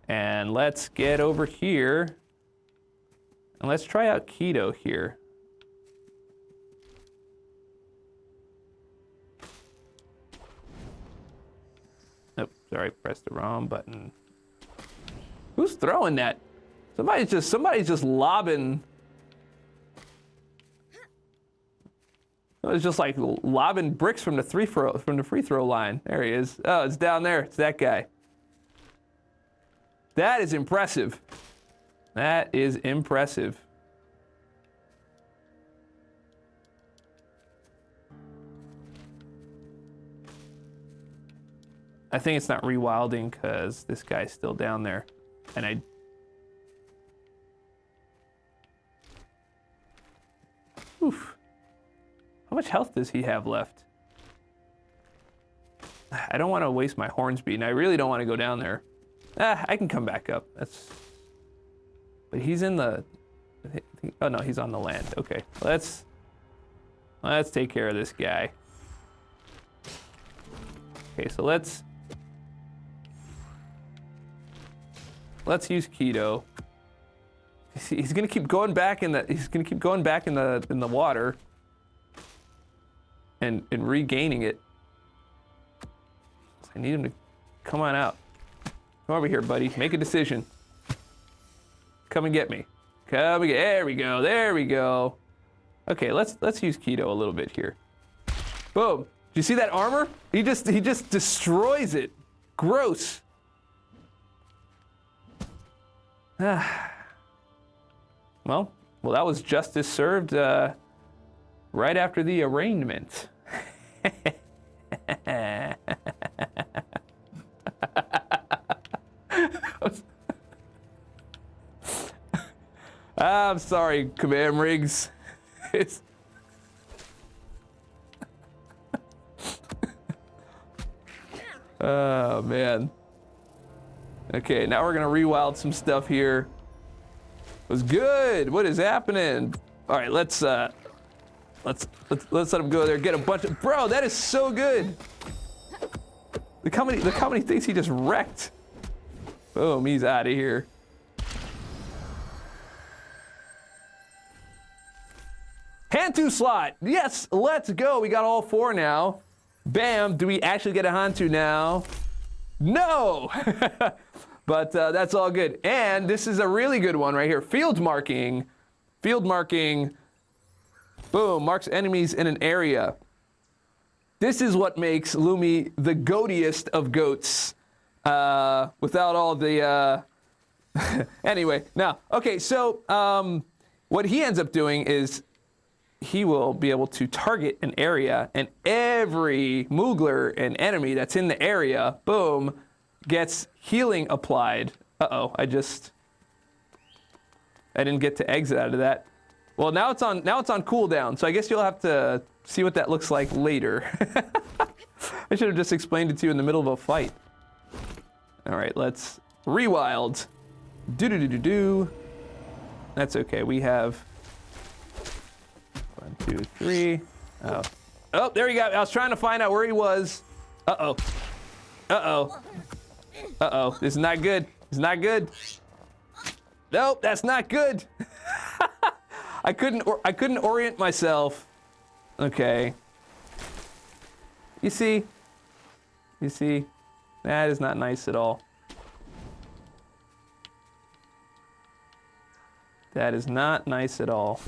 And let's get over here. And let's try out keto here. Nope, sorry, pressed the wrong button. Who's throwing that? Somebody's just lobbing. It's just like lobbing bricks from the free throw line. There he is. Oh, it's down there. It's that guy. That is impressive. That is impressive. I think it's not rewilding because this guy's still down there. And Oof. How much health does he have left? I don't want to waste my Hornsby, and I really don't want to go down there. I can come back up. But he's in the... Oh no, he's on the land. Okay, let's take care of this guy. Okay, so let's use Keto. He's gonna keep going back in the water and regaining it. I need him to come on out. Come over here, buddy. Make a decision. Come and get me. Come and get. There we go. There we go. Okay, let's use Keto a little bit here. Boom. Do you see that armor? He just destroys it. Gross. Well, that was justice served right after the arraignment. I'm sorry, Kabam Riggs. Oh man. Okay, now we're gonna rewild some stuff here. It was good. What is happening? All right, let's let him go there. Get a bunch of bro. That is so good. Look how many things he just wrecked. Boom, he's out of here. Hantu slot. Yes, let's go. We got all 4 now. Bam. Do we actually get a Hantu now? No. But that's all good. And this is a really good one right here. Field marking. Field marking. Boom. Marks enemies in an area. This is what makes Lumi the goatiest of goats. Without all the... Anyway, now, okay, so what he ends up doing is he will be able to target an area, and every Moogler and enemy that's in the area, boom, gets healing applied. Uh-oh, I didn't get to exit out of that. Well, now it's on cooldown, so I guess you'll have to see what that looks like later. I should have just explained it to you in the middle of a fight. All right, let's rewild. Do. That's okay. We have 1, 2, 3. Oh, there you go. I was trying to find out where he was. Uh-oh. This is not good. It's not good. Nope, that's not good. I couldn't orient myself. Okay. You see? That is not nice at all. That is not nice at all.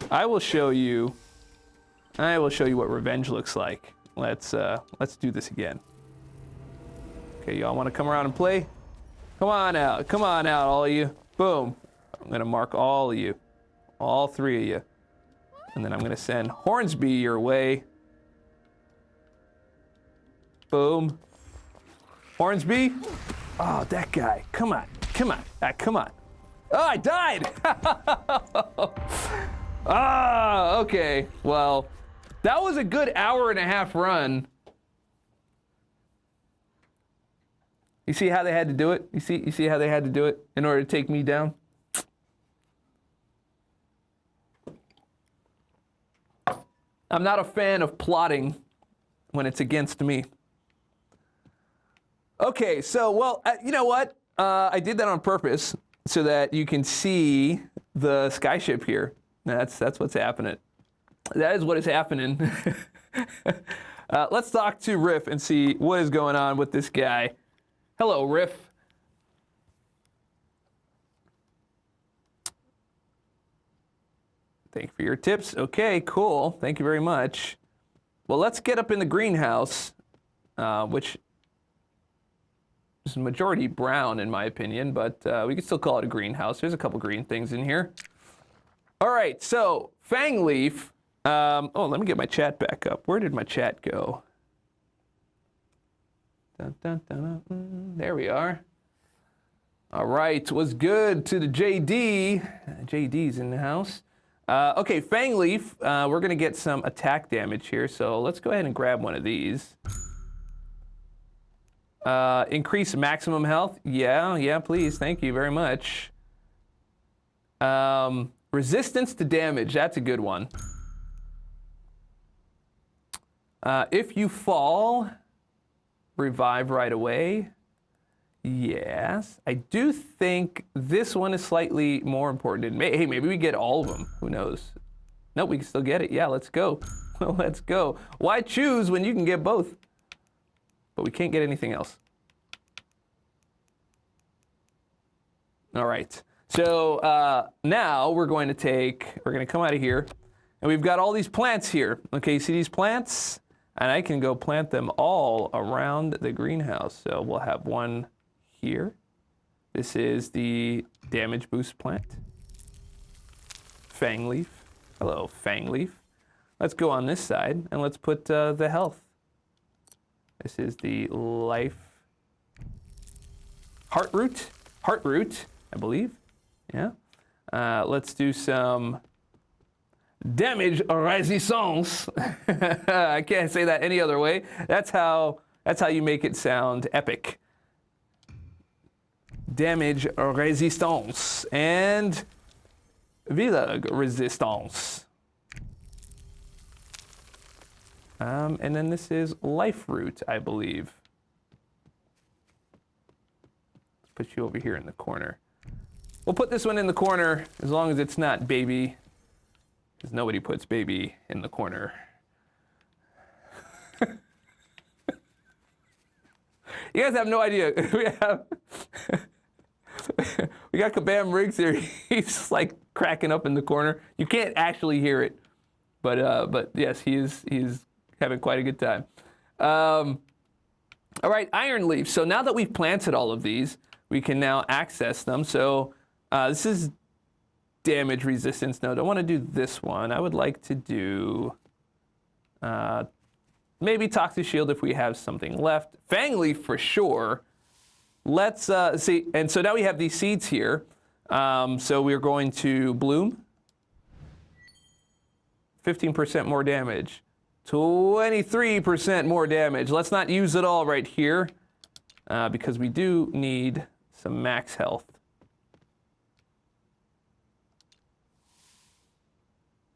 I will show you what revenge looks like. Let's do this again. Okay, y'all want to come around and play? Come on out, all of you. Boom. I'm gonna mark all of you, all 3 of you, and then I'm gonna send Hornsby your way. Boom. Hornsby. Oh, that guy. Come on. Come on. Oh, I died. Okay. Well, that was a good hour-and-a-half run. You see how they had to do it? You see how they had to do it in order to take me down? I'm not a fan of plotting when it's against me. Okay, so, well, you know what? I did that on purpose so that you can see the skyship here. That's what's happening. That is what is happening. Let's talk to Riff and see what is going on with this guy. Hello, Riff. Thank you for your tips. Okay, cool. Thank you very much. Well, let's get up in the greenhouse, which is majority brown in my opinion, but we can still call it a greenhouse. There's a couple green things in here. All right, so Fangleaf. Oh, let me get my chat back up. Where did my chat go? Dun, dun, dun, dun. There we are. All right, was good to the JD. JD's in the house. Okay, Fang Leaf. We're going to get some attack damage here, so let's go ahead and grab one of these. Increase maximum health. Yeah, please. Thank you very much. Resistance to damage. That's a good one. If you fall, revive right away. Yes. I do think this one is slightly more important. Hey, maybe we get all of them. Who knows? Nope, we can still get it. Yeah, let's go. Let's go. Why choose when you can get both? But we can't get anything else. All right. So now we're going to come out of here. And we've got all these plants here. Okay, you see these plants? And I can go plant them all around the greenhouse. So we'll have one here. This is the damage boost plant. Fang Leaf. Hello, Fang Leaf. Let's go on this side and let's put the health. This is the life. Heartroot, I believe. Yeah. Let's do some damage resistance. I can't say that any other way. That's how you make it sound epic. Damage resistance and village resistance. And then this is life root, I believe. Let's put you over here in the corner. We'll put this one in the corner as long as it's not baby, because nobody puts baby in the corner. You guys have no idea. We got Kabam Riggs here. He's just like cracking up in the corner. You can't actually hear it, but yes, he's having quite a good time. All right, Iron Leaf. So now that we've planted all of these, we can now access them. So this is damage resistance. No, I don't want to do this one. I would like to do maybe Toxic Shield if we have something left. Fang Leaf for sure. Let's see. And so now we have these seeds here. So we're going to bloom. 15% more damage. 23% more damage. Let's not use it all right here because we do need some max health.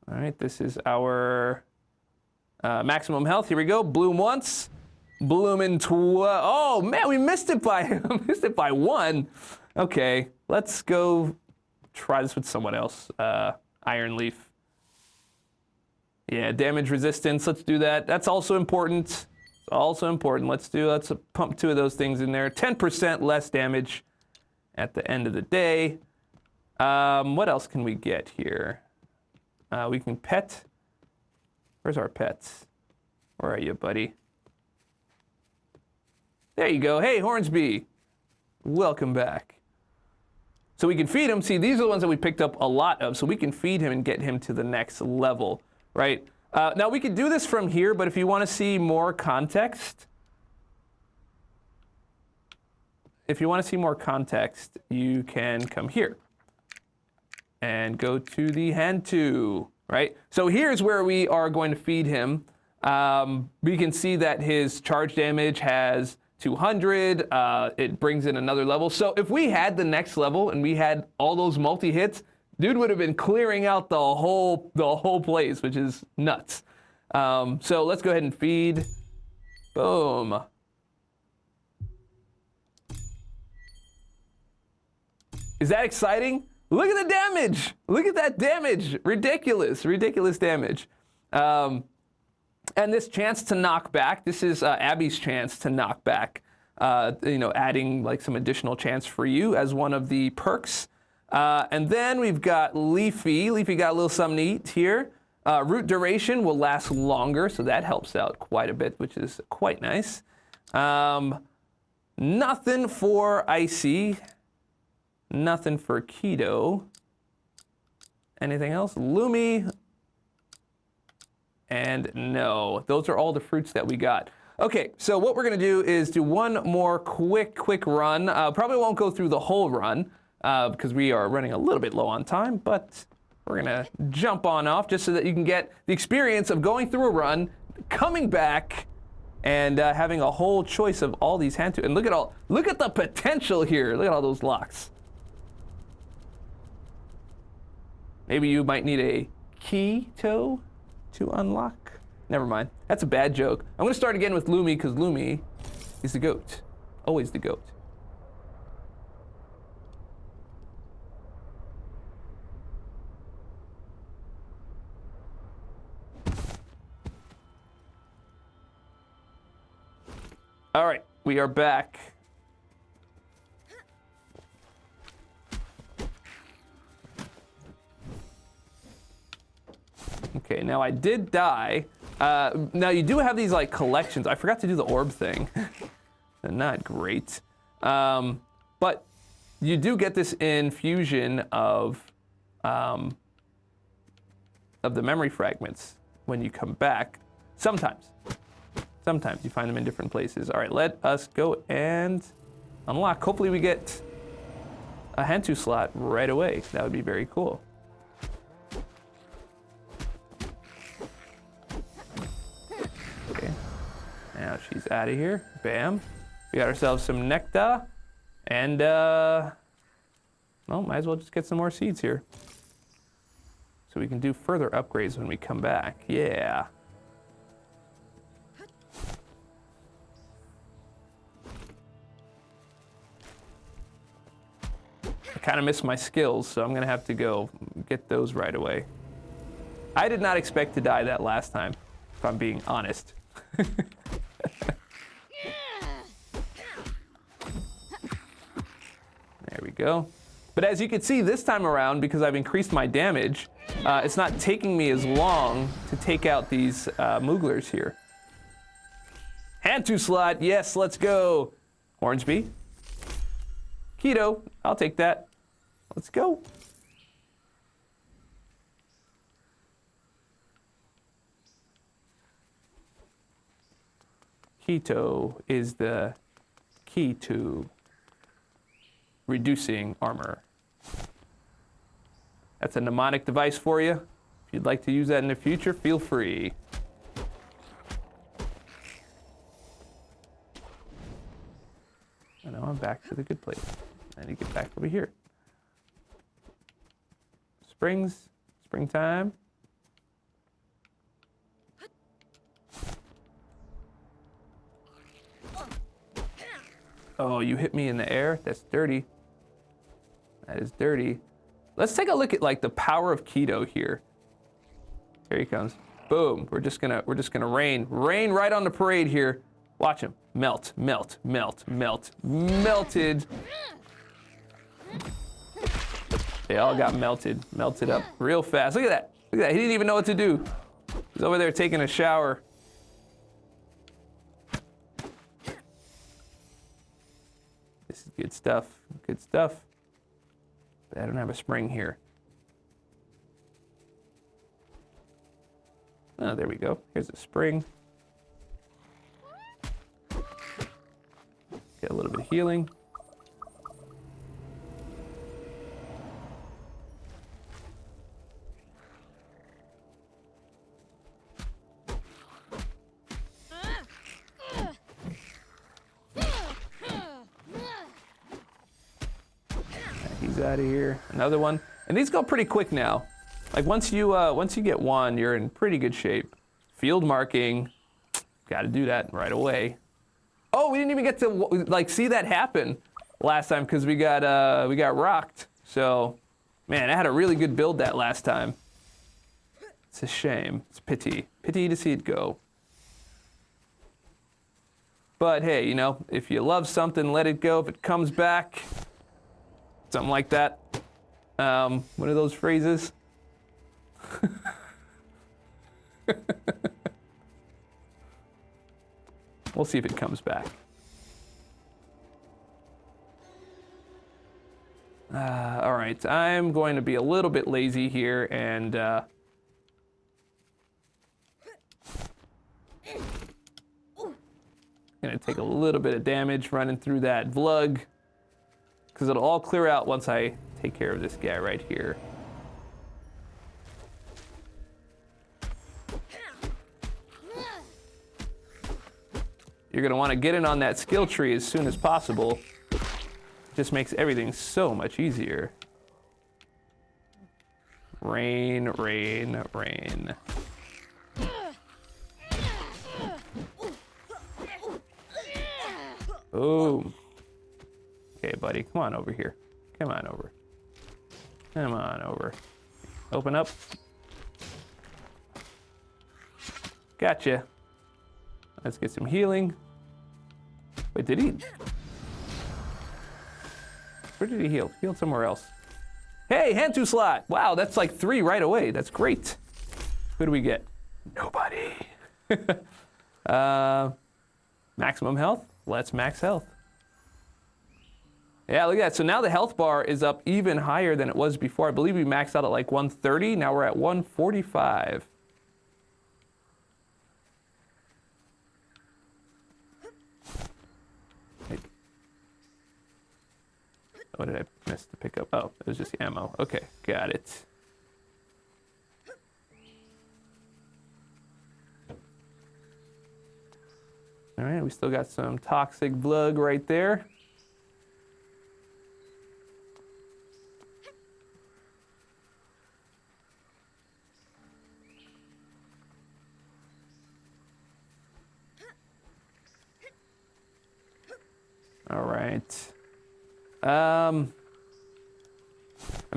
All right, this is our maximum health. Here we go. Bloom once. Bloom in oh man, we missed it by one. Okay, let's go try this with someone else. Iron Leaf. Yeah, damage resistance. Let's do that. That's also important. It's also important. Let's pump two of those things in there. 10% less damage at the end of the day. What else can we get here? We can pet. Where's our pets? Where are you, buddy? There you go. Hey, Hornsby. Welcome back. So we can feed him. See, these are the ones that we picked up a lot of, so we can feed him and get him to the next level, right? Now, we could do this from here, but if you want to see more context, you can come here and go to the Hantu, right? So here's where we are going to feed him. We can see that his charge damage has 200. It brings in another level. So if we had the next level and we had all those multi-hits, dude would have been clearing out the whole place, which is nuts. So let's go ahead and feed. Boom. Is that exciting? Look at the damage. Look at that damage. Ridiculous damage. And this chance to knock back, this is Abby's chance to knock back, adding like some additional chance for you as one of the perks. And then we've got Leafy. Leafy got a little something to eat here. Root duration will last longer, so that helps out quite a bit, which is quite nice. Nothing for Icy. Nothing for Keto. Anything else? Lumi. And no, those are all the fruits that we got. Okay, so what we're gonna do is do one more quick run. Probably won't go through the whole run because we are running a little bit low on time, but we're gonna jump on off just so that you can get the experience of going through a run, coming back, and having a whole choice of all these hand tools. And look at the potential here. Look at all those locks. Maybe you might need a key toe to unlock. Never mind. That's a bad joke. I'm gonna start again with Lumi because Lumi is the goat. Always the goat. All right, we are back. Okay, now I did die. Now you do have these like collections. I forgot to do the orb thing. They're not great. But you do get this infusion of the memory fragments when you come back. Sometimes you find them in different places. All right, let us go and unlock. Hopefully we get a Hantu slot right away. That would be very cool. Okay, now she's out of here. Bam. We got ourselves some nectar. And, well, might as well just get some more seeds here. So we can do further upgrades when we come back. Yeah. I kind of miss my skills, so I'm going to have to go get those right away. I did not expect to die that last time, if I'm being honest. There we go. But as you can see this time around, because I've increased my damage, it's not taking me as long to take out these Mooglers here. Hantu slot, yes, let's go. Hornsby. Keto, I'll take that. Let's go. Keto is the key to reducing armor. That's a mnemonic device for you. If you'd like to use that in the future, feel free. And now I'm back to the good place. I need to get back over here. Springtime. Oh, you hit me in the air? That's dirty. That is dirty. Let's take a look at like the power of Keto here. Here he comes. Boom. We're just gonna rain right on the parade here. Watch him. Melt. Melted. They all got melted up real fast. Look at that. He didn't even know what to do. He's over there taking a shower. This is good stuff. But I don't have a spring here. Oh, there we go. Here's a spring. Get a little bit of healing. He's out of here. Another one. And these go pretty quick now. Like once you get one, you're in pretty good shape. Field marking. Got to do that right away. Oh, we didn't even get to like see that happen last time because we got rocked. So, man, I had a really good build that last time. It's a shame. It's pity to see it go. But hey, you know, if you love something, let it go. If it comes back, something like that. One of those phrases. We'll see if it comes back. All right, I'm going to be a little bit lazy here and Gonna take a little bit of damage running through that Vlug, because it'll all clear out once I take care of this guy right here. You're gonna want to get in on that skill tree as soon as possible. Just makes everything so much easier. Rain, rain, rain. Boom. Okay, buddy, come on over here. Come on over. Come on over. Open up. Gotcha. Let's get some healing. Wait, did he? Where did he heal? Healed somewhere else. Hey, hand to slot. Wow, that's like 3 right away. That's great. Who do we get? Nobody. Maximum health. Let's max health. Yeah, look at that. So now the health bar is up even higher than it was before. I believe we maxed out at like 130. Now we're at 145. What did I miss to pick up? Oh, it was just ammo. Okay, got it. All right, we still got some toxic Vlug right there. All right. I'm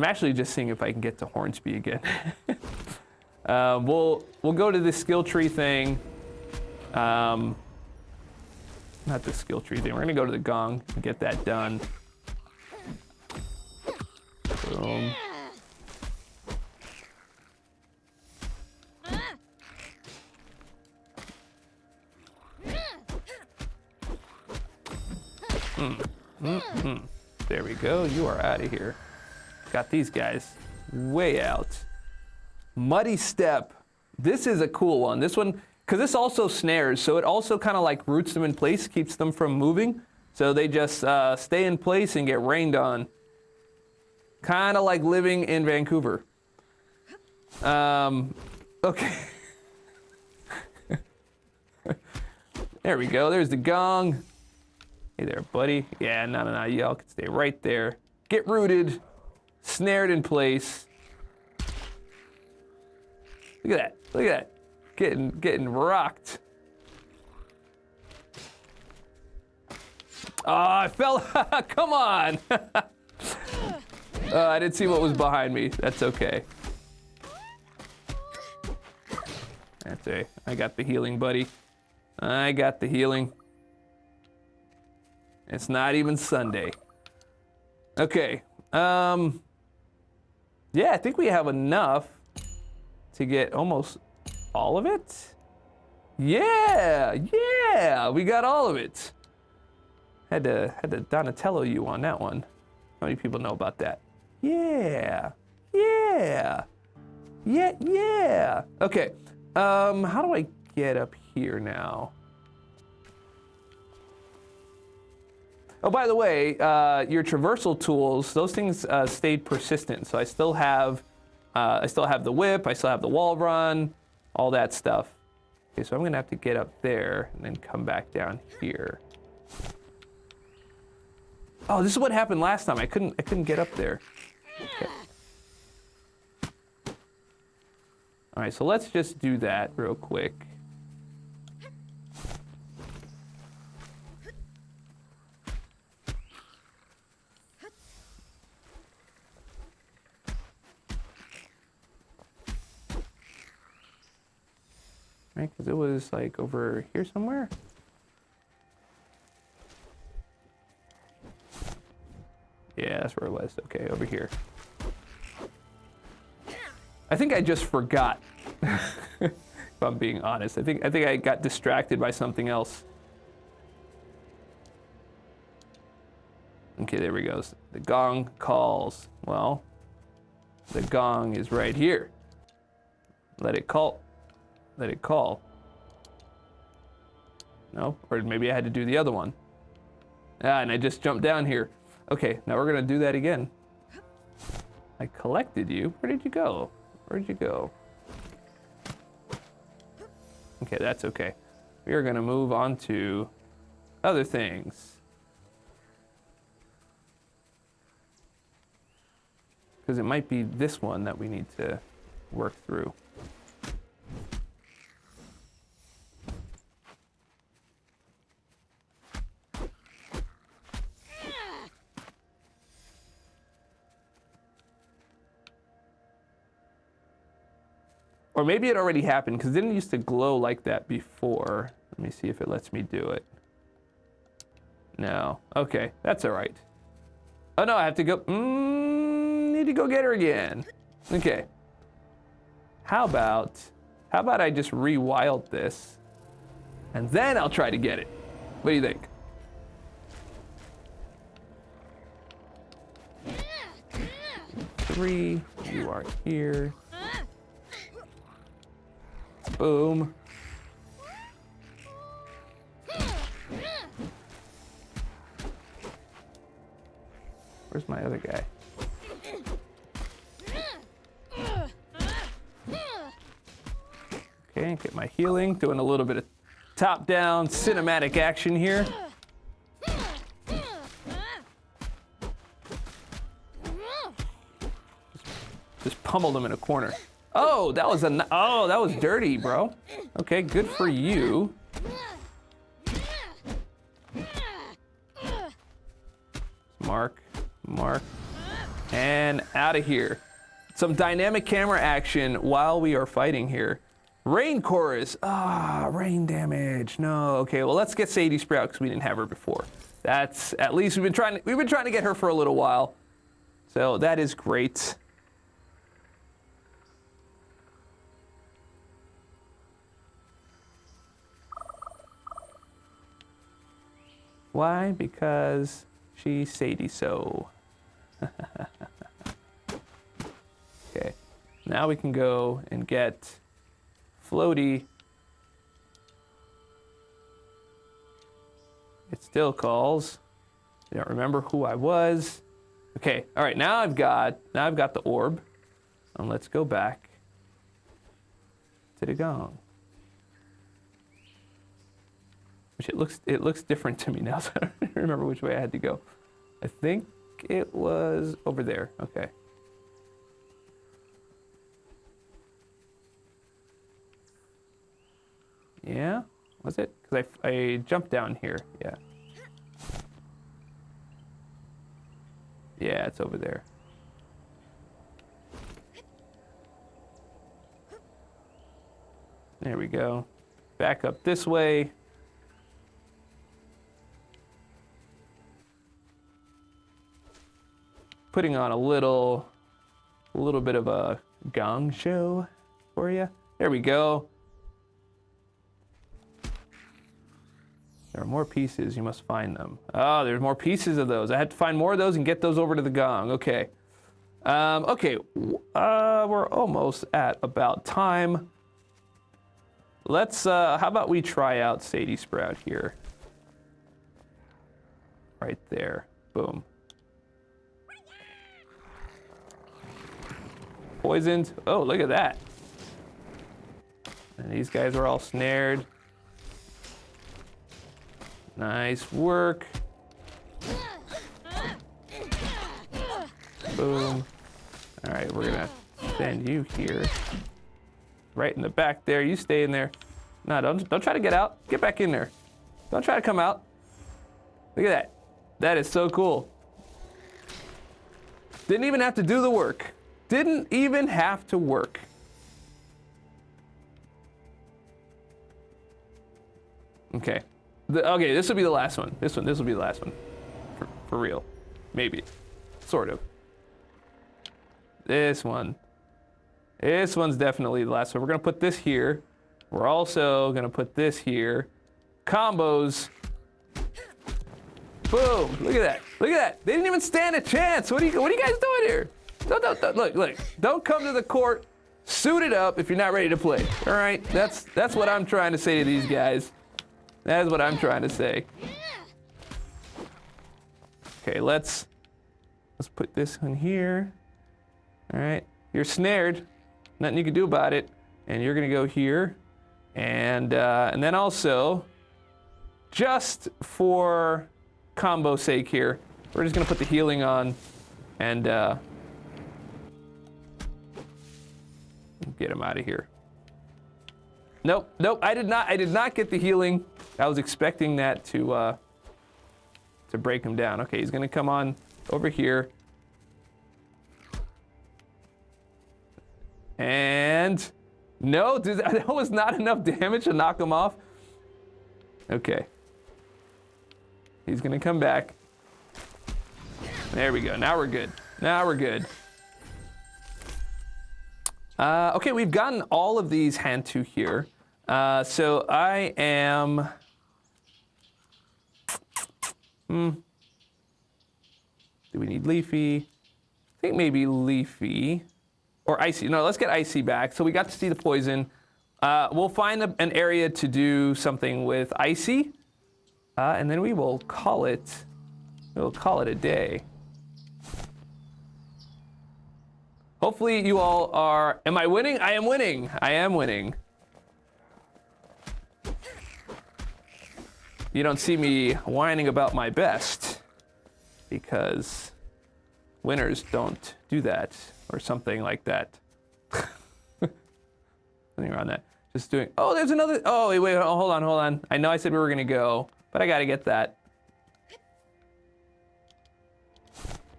actually just seeing if I can get to Hornsby again. We'll go to this skill tree thing. Not the skill tree thing. We're gonna go to the gong and get that done. Boom. There we go. You are out of here. Got these guys way out. Muddy Step. This is a cool one. This one, because this also snares, so it also kind of like roots them in place, keeps them from moving. So they just stay in place and get rained on. Kind of like living in Vancouver. Okay. There we go. There's the gong. Hey there, buddy. Yeah, no. Y'all can stay right there. Get rooted. Snared in place. Look at that. Look at that. Getting rocked. Oh, I fell. Come on. I didn't see what was behind me. That's okay. That's okay. I got the healing, buddy. I got the healing. It's not even Sunday. Okay. Yeah, I think we have enough to get almost all of it. Yeah, we got all of it. Had to Donatello you on that one. How many people know about that? Yeah. Okay. How do I get up here now? Oh, by the way, your traversal tools, those things stayed persistent. So I still have the whip, I still have the wall run, all that stuff. Okay, so I'm gonna have to get up there and then come back down here. Oh, this is what happened last time. I couldn't get up there. Okay. All right, so let's just do that real quick. Right, because it was like over here somewhere. Yeah, that's where it was. Okay, over here. I think I just forgot. If I'm being honest, I think I got distracted by something else. Okay, there we go. The gong calls. Well, the gong is right here. Let it call. Let it call. No, or maybe I had to do the other one. Ah, and I just jumped down here. Okay, now we're gonna do that again. I collected you. Where did you go? Where'd you go? Okay, that's okay. We are gonna move on to other things. Because it might be this one that we need to work through. Or maybe it already happened, because it didn't used to glow like that before. Let me see if it lets me do it. No. Okay, that's all right. Oh no, I have to go. Need to go get her again. Okay. How about I just rewild this, and then I'll try to get it. What do you think? Three. You are here. Boom. Where's my other guy? Okay, get my healing. Doing a little bit of top-down cinematic action here. Just pummeled him in a corner. Oh, that was dirty, bro. Okay, good for you. Mark, and out of here. Some dynamic camera action while we are fighting here. Rain chorus. Rain damage. No. Okay, well let's get Sadie Sprout because we didn't have her before. That's at least we've been trying to get her for a little while. So that is great. Why? Because she's Sadie so. Okay, now we can go and get Floaty. It still calls. I don't remember who I was. Okay, all right, now I've got the orb. And let's go back to the gong. Which it looks different to me now, so I don't remember which way I had to go. I think it was over there. Okay. Yeah, was it? Because I jumped down here. Yeah. Yeah, it's over there. There we go. Back up this way. Putting on a little bit of a gong show for you. There we go. There are more pieces. You must find them. Oh, there's more pieces of those. I had to find more of those and get those over to the gong. Okay. Okay. We're almost at about time. Let's. How about we try out Sadie Sprout here? Right there. Boom. Poisoned. Oh, look at that. And these guys are all snared. Nice work. Boom. All right, we're gonna send you here. Right in the back there. You stay in there. No, don't try to get out. Get back in there. Don't try to come out. Look at that. That is so cool. Didn't even have to do the work. Didn't even have to work. Okay. Okay, this will be the last one. This will be the last one. For real. Maybe. Sort of. This one's definitely the last one. We're gonna put this here. We're also gonna put this here. Combos. Boom! Look at that! Look at that! They didn't even stand a chance. What are you guys doing here? Don't look! Don't come to the court suited up if you're not ready to play. All right? That's what I'm trying to say to these guys. That's what I'm trying to say. Okay, let's put this in here. All right, you're snared. Nothing you can do about it. And you're gonna go here, and then also, just for combo sake here, we're just gonna put the healing on, and get him out of here. Nope, nope. I did not get the healing. I was expecting that to break him down. Okay, he's gonna come on over here. And no, dude, that was not enough damage to knock him off. Okay. He's gonna come back. There we go. Now we're good. Now we're good. Okay, we've gotten all of these hand to here. So I am. Do we need Leafy? I think maybe Leafy. Or Icy. No, let's get Icy back. So we got to see the poison. We'll find an area to do something with Icy. And then we will call it. We'll call it a day. Hopefully you all are. Am I winning? I am winning. I am winning. You don't see me whining about my best because winners don't do that or something like that. Something around that. Just doing. Oh, there's another. Oh, wait, hold on, hold on. I know I said we were gonna go, but I gotta get that.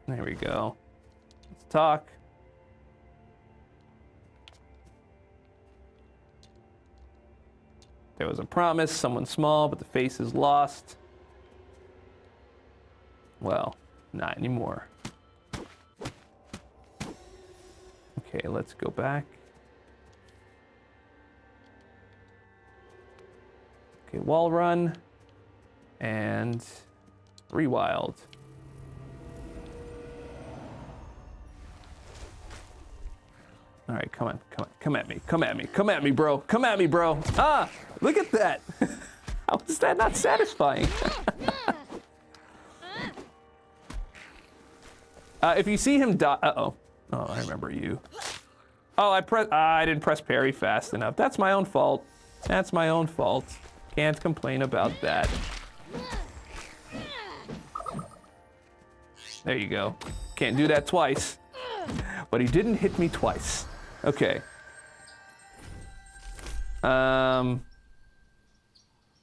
There we go. Let's talk. There was a promise, someone small, but the face is lost. Well, not anymore. Okay, let's go back. Okay, wall run and rewild. All right, come on, come on, come at me, come at me, come at me, bro, come at me, bro. Ah, look at that. How is that not satisfying? If you see him die, oh, I remember you. Oh, I didn't press parry fast enough. That's my own fault. That's my own fault. Can't complain about that. There you go. Can't do that twice. But he didn't hit me twice. Okay.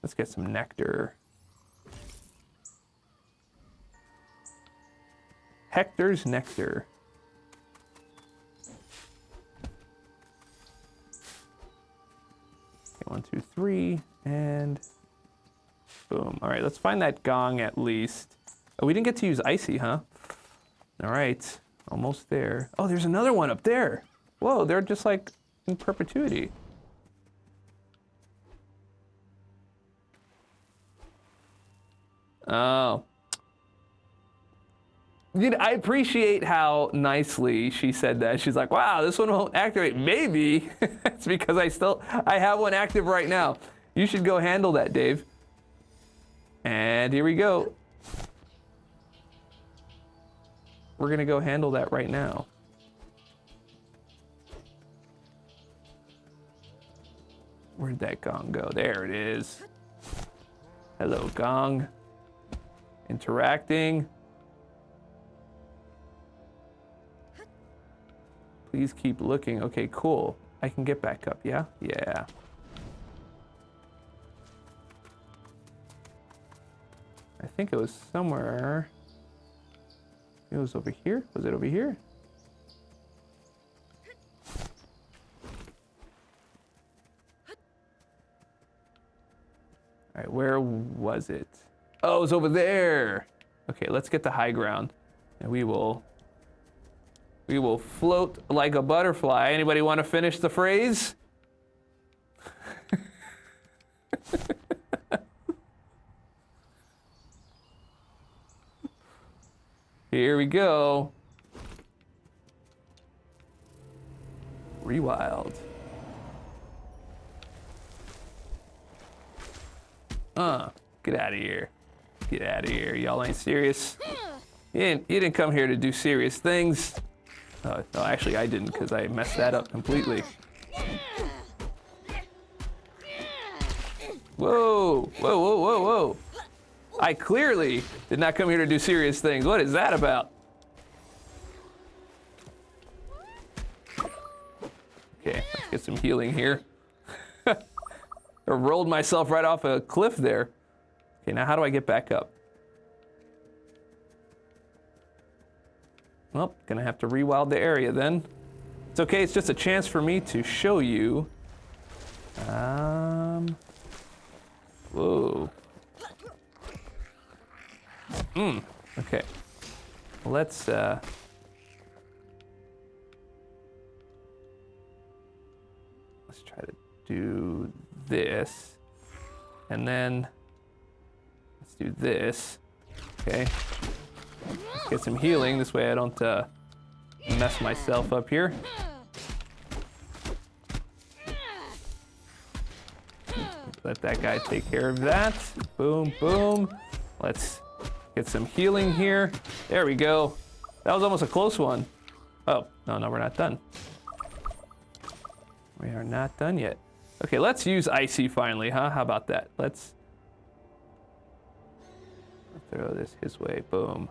Let's get some nectar. Hector's nectar. Okay, 1, 2, 3, and boom. All right, let's find that gong at least. Oh, we didn't get to use Icy, huh? All right, almost there. Oh, there's another one up there. Whoa, they're just like in perpetuity. Oh. You know, I appreciate how nicely she said that. She's like, wow, this one won't activate. Maybe. It's because I have one active right now. You should go handle that, Dave. And here we go. We're gonna go handle that right now. Where'd that gong go? There it is. Hello, gong. Interacting. Please keep looking. Okay, cool. I can get back up, yeah? Yeah. I think it was somewhere. It was over here? Was it over here? All right, where was it? Oh, it was over there. Okay, let's get the high ground. And we will float like a butterfly. Anybody want to finish the phrase? Here we go. Rewild. Oh, Get out of here. Get out of here. Y'all ain't serious. You didn't come here to do serious things. No, actually I didn't, because I messed that up completely. Whoa, whoa, whoa, whoa, whoa. I clearly did not come here to do serious things. What is that about? Okay, let's get some healing here. I rolled myself right off a cliff there. Okay, now how do I get back up? Well, gonna have to rewild the area then. It's okay, it's just a chance for me to show you. Whoa. Okay. Let's try to do this. And then let's do this. Okay. Let's get some healing. This way I don't mess myself up here. Let that guy take care of that. Boom, boom. Let's get some healing here. There we go. That was almost a close one. Oh, no, we're not done. We are not done yet. Okay, let's use Icy finally, huh? How about that? Let's throw this his way. Boom.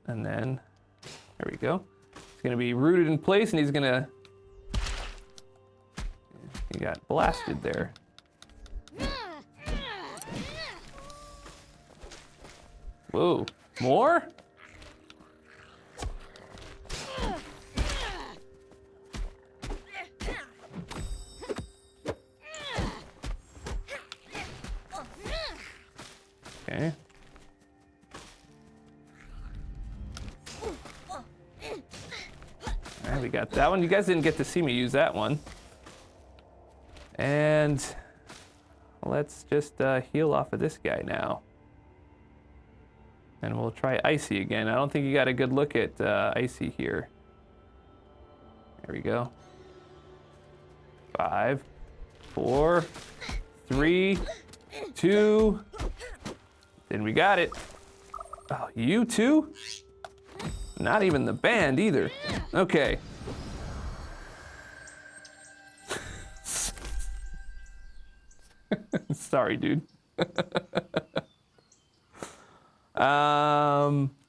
And then, there we go. He's gonna be rooted in place and he's gonna, he got blasted there. Whoa, more? Okay. All right, we got that one. You guys didn't get to see me use that one. And let's just heal off of this guy now. And we'll try Icy again. I don't think you got a good look at Icy here. There we go. 5, 4, 3, 2. Then we got it. Oh, you too? Not even the band either. Okay. Sorry, dude.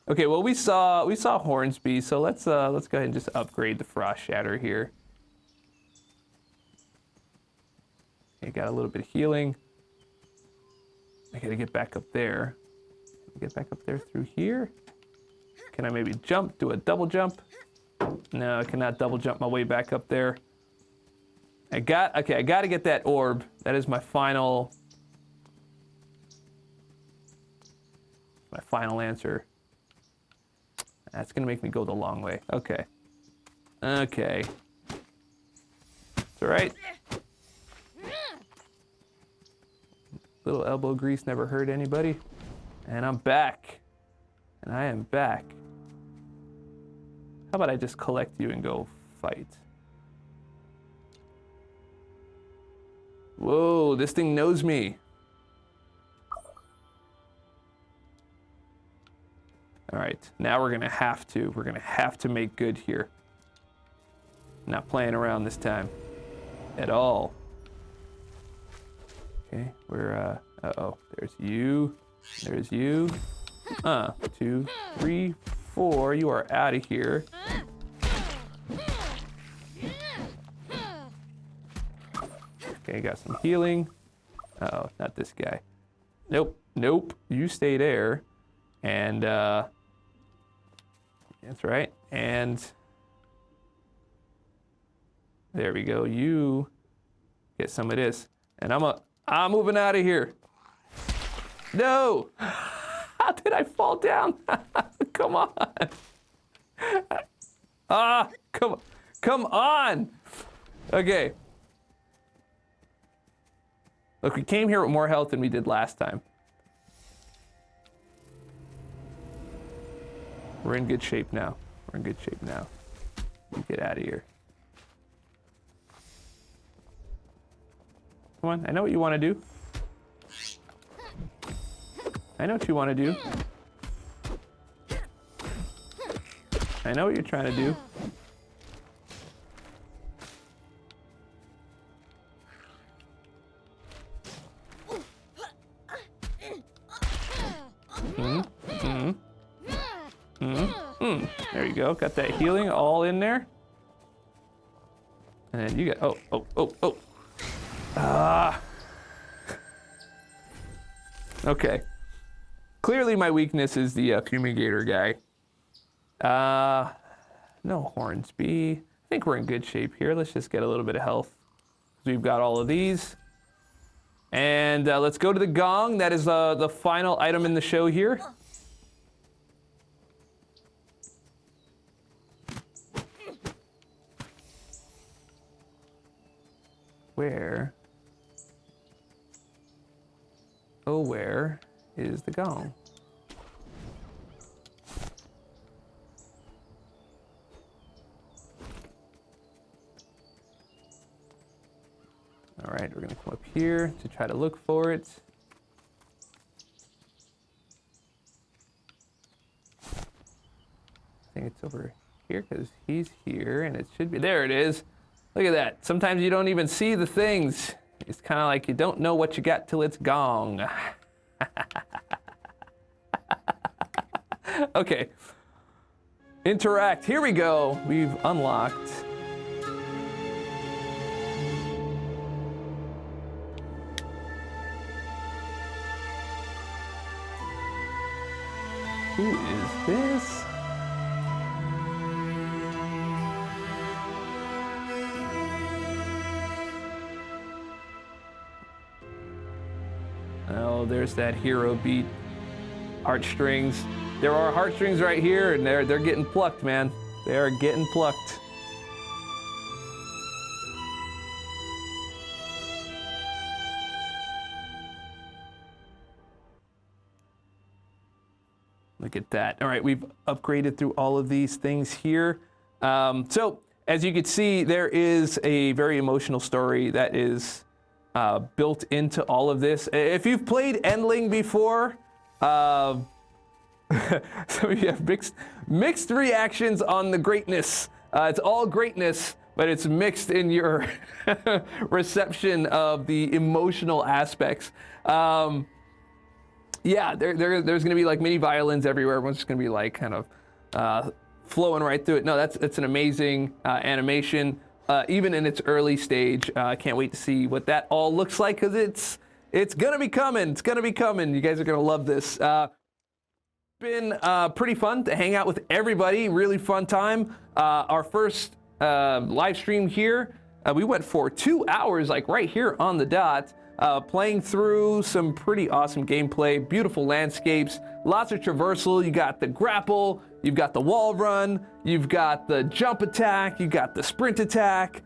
Okay, well we saw Hornsby, so let's go ahead and just upgrade the Frost Shatter here. Okay, got a little bit of healing. I gotta get back up there. Get back up there through here. Can I maybe jump? Do a double jump? No, I cannot double jump my way back up there. I gotta get that orb. That is my final answer. That's gonna make me go the long way. Okay. Okay. It's all right. Little elbow grease never hurt anybody. And I'm back. And I am back. How about I just collect you and go fight? Whoa, this thing knows me. All right, now we're gonna have to make good here. Not playing around this time at all. Okay, we're, uh-oh, there's you. There's you. 2, 3, 4. You are out of here. Okay, got some healing. Uh-oh, not this guy. Nope, nope. You stay there. And, that's right. And there we go. You get some of this. And I'm moving out of here. No! How did I fall down? Come on. Come on. Okay. Look, we came here with more health than we did last time. We're in good shape now. We're in good shape now. You get out of here. Come on, I know what you want to do. I know what you want to do. I know what you're trying to do. There you go. Got that healing all in there. And then you got, oh. Ah. Okay. Clearly my weakness is the fumigator guy. No Hornsby. I think we're in good shape here. Let's just get a little bit of health. We've got all of these. And let's go to the gong. That is the final item in the show here. Where? Oh, where is the gong? All right, we're gonna come up here to try to look for it. I think it's over here because he's here and it should be, there it is. Look at that. Sometimes you don't even see the things. It's kind of like you don't know what you got till it's gong. Okay. Interact. Here we go. We've unlocked. Who is this? Oh, there's that hero beat. Heartstrings. There are heartstrings right here, and they're getting plucked, man. They are getting plucked. Look at that. All right, we've upgraded through all of these things here. So, as you can see, there is a very emotional story that is built into all of this. If you've played Endling before, some of you have mixed reactions on the greatness. It's all greatness, but it's mixed in your reception of the emotional aspects. Yeah, there's going to be like mini violins everywhere. Everyone's just going to be like kind of flowing right through it. No, it's an amazing animation, even in its early stage. I can't wait to see what that all looks like because it's going to be coming. It's going to be coming. You guys are going to love this. Been pretty fun to hang out with everybody. Really fun time. Our first live stream here, we went for 2 hours, like right here on the dot. Playing through some pretty awesome gameplay, beautiful landscapes, lots of traversal. You got the grapple, you've got the wall run, you've got the jump attack, you've got the sprint attack,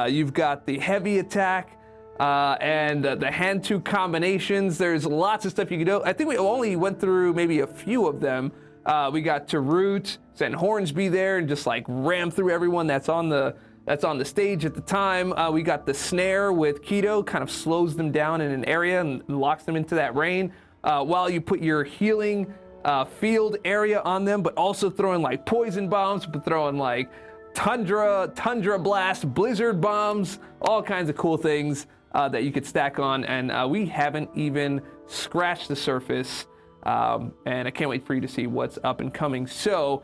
you've got the heavy attack, and the hand-to combinations. There's lots of stuff you can do. I think we only went through maybe a few of them. We got to root, send Hornsby there, and just like ram through everyone that's on the stage at the time. We got the snare with Keto, kind of slows them down in an area and locks them into that rain while you put your healing field area on them, but also throwing like poison bombs, but throwing like tundra blast, blizzard bombs, all kinds of cool things that you could stack on. And we haven't even scratched the surface. And I can't wait for you to see what's up and coming. So,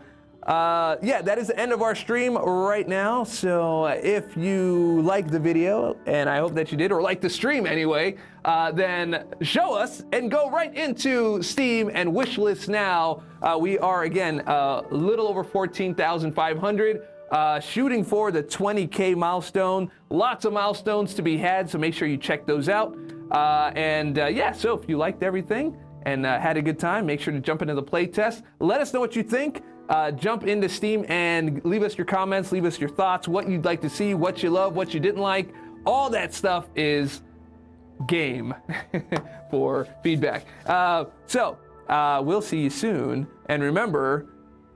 yeah, that is the end of our stream right now. So if you like the video, and I hope that you did, or like the stream anyway, then show us and go right into Steam and wishlist now. We are, again, a little over 14,500, shooting for the 20K milestone. Lots of milestones to be had, so make sure you check those out. Yeah, so if you liked everything and had a good time, make sure to jump into the playtest. Let us know what you think. Jump into Steam and leave us your comments, leave us your thoughts, what you'd like to see, what you love, what you didn't like. All that stuff is game for feedback. We'll see you soon. And remember,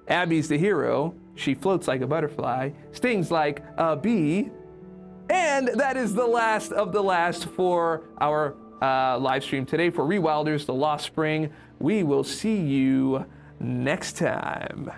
Abby's the hero. She floats like a butterfly, stings like a bee, And that is the last of the last for our live stream today for Rewilders, The Lost Spring. We will see you next time.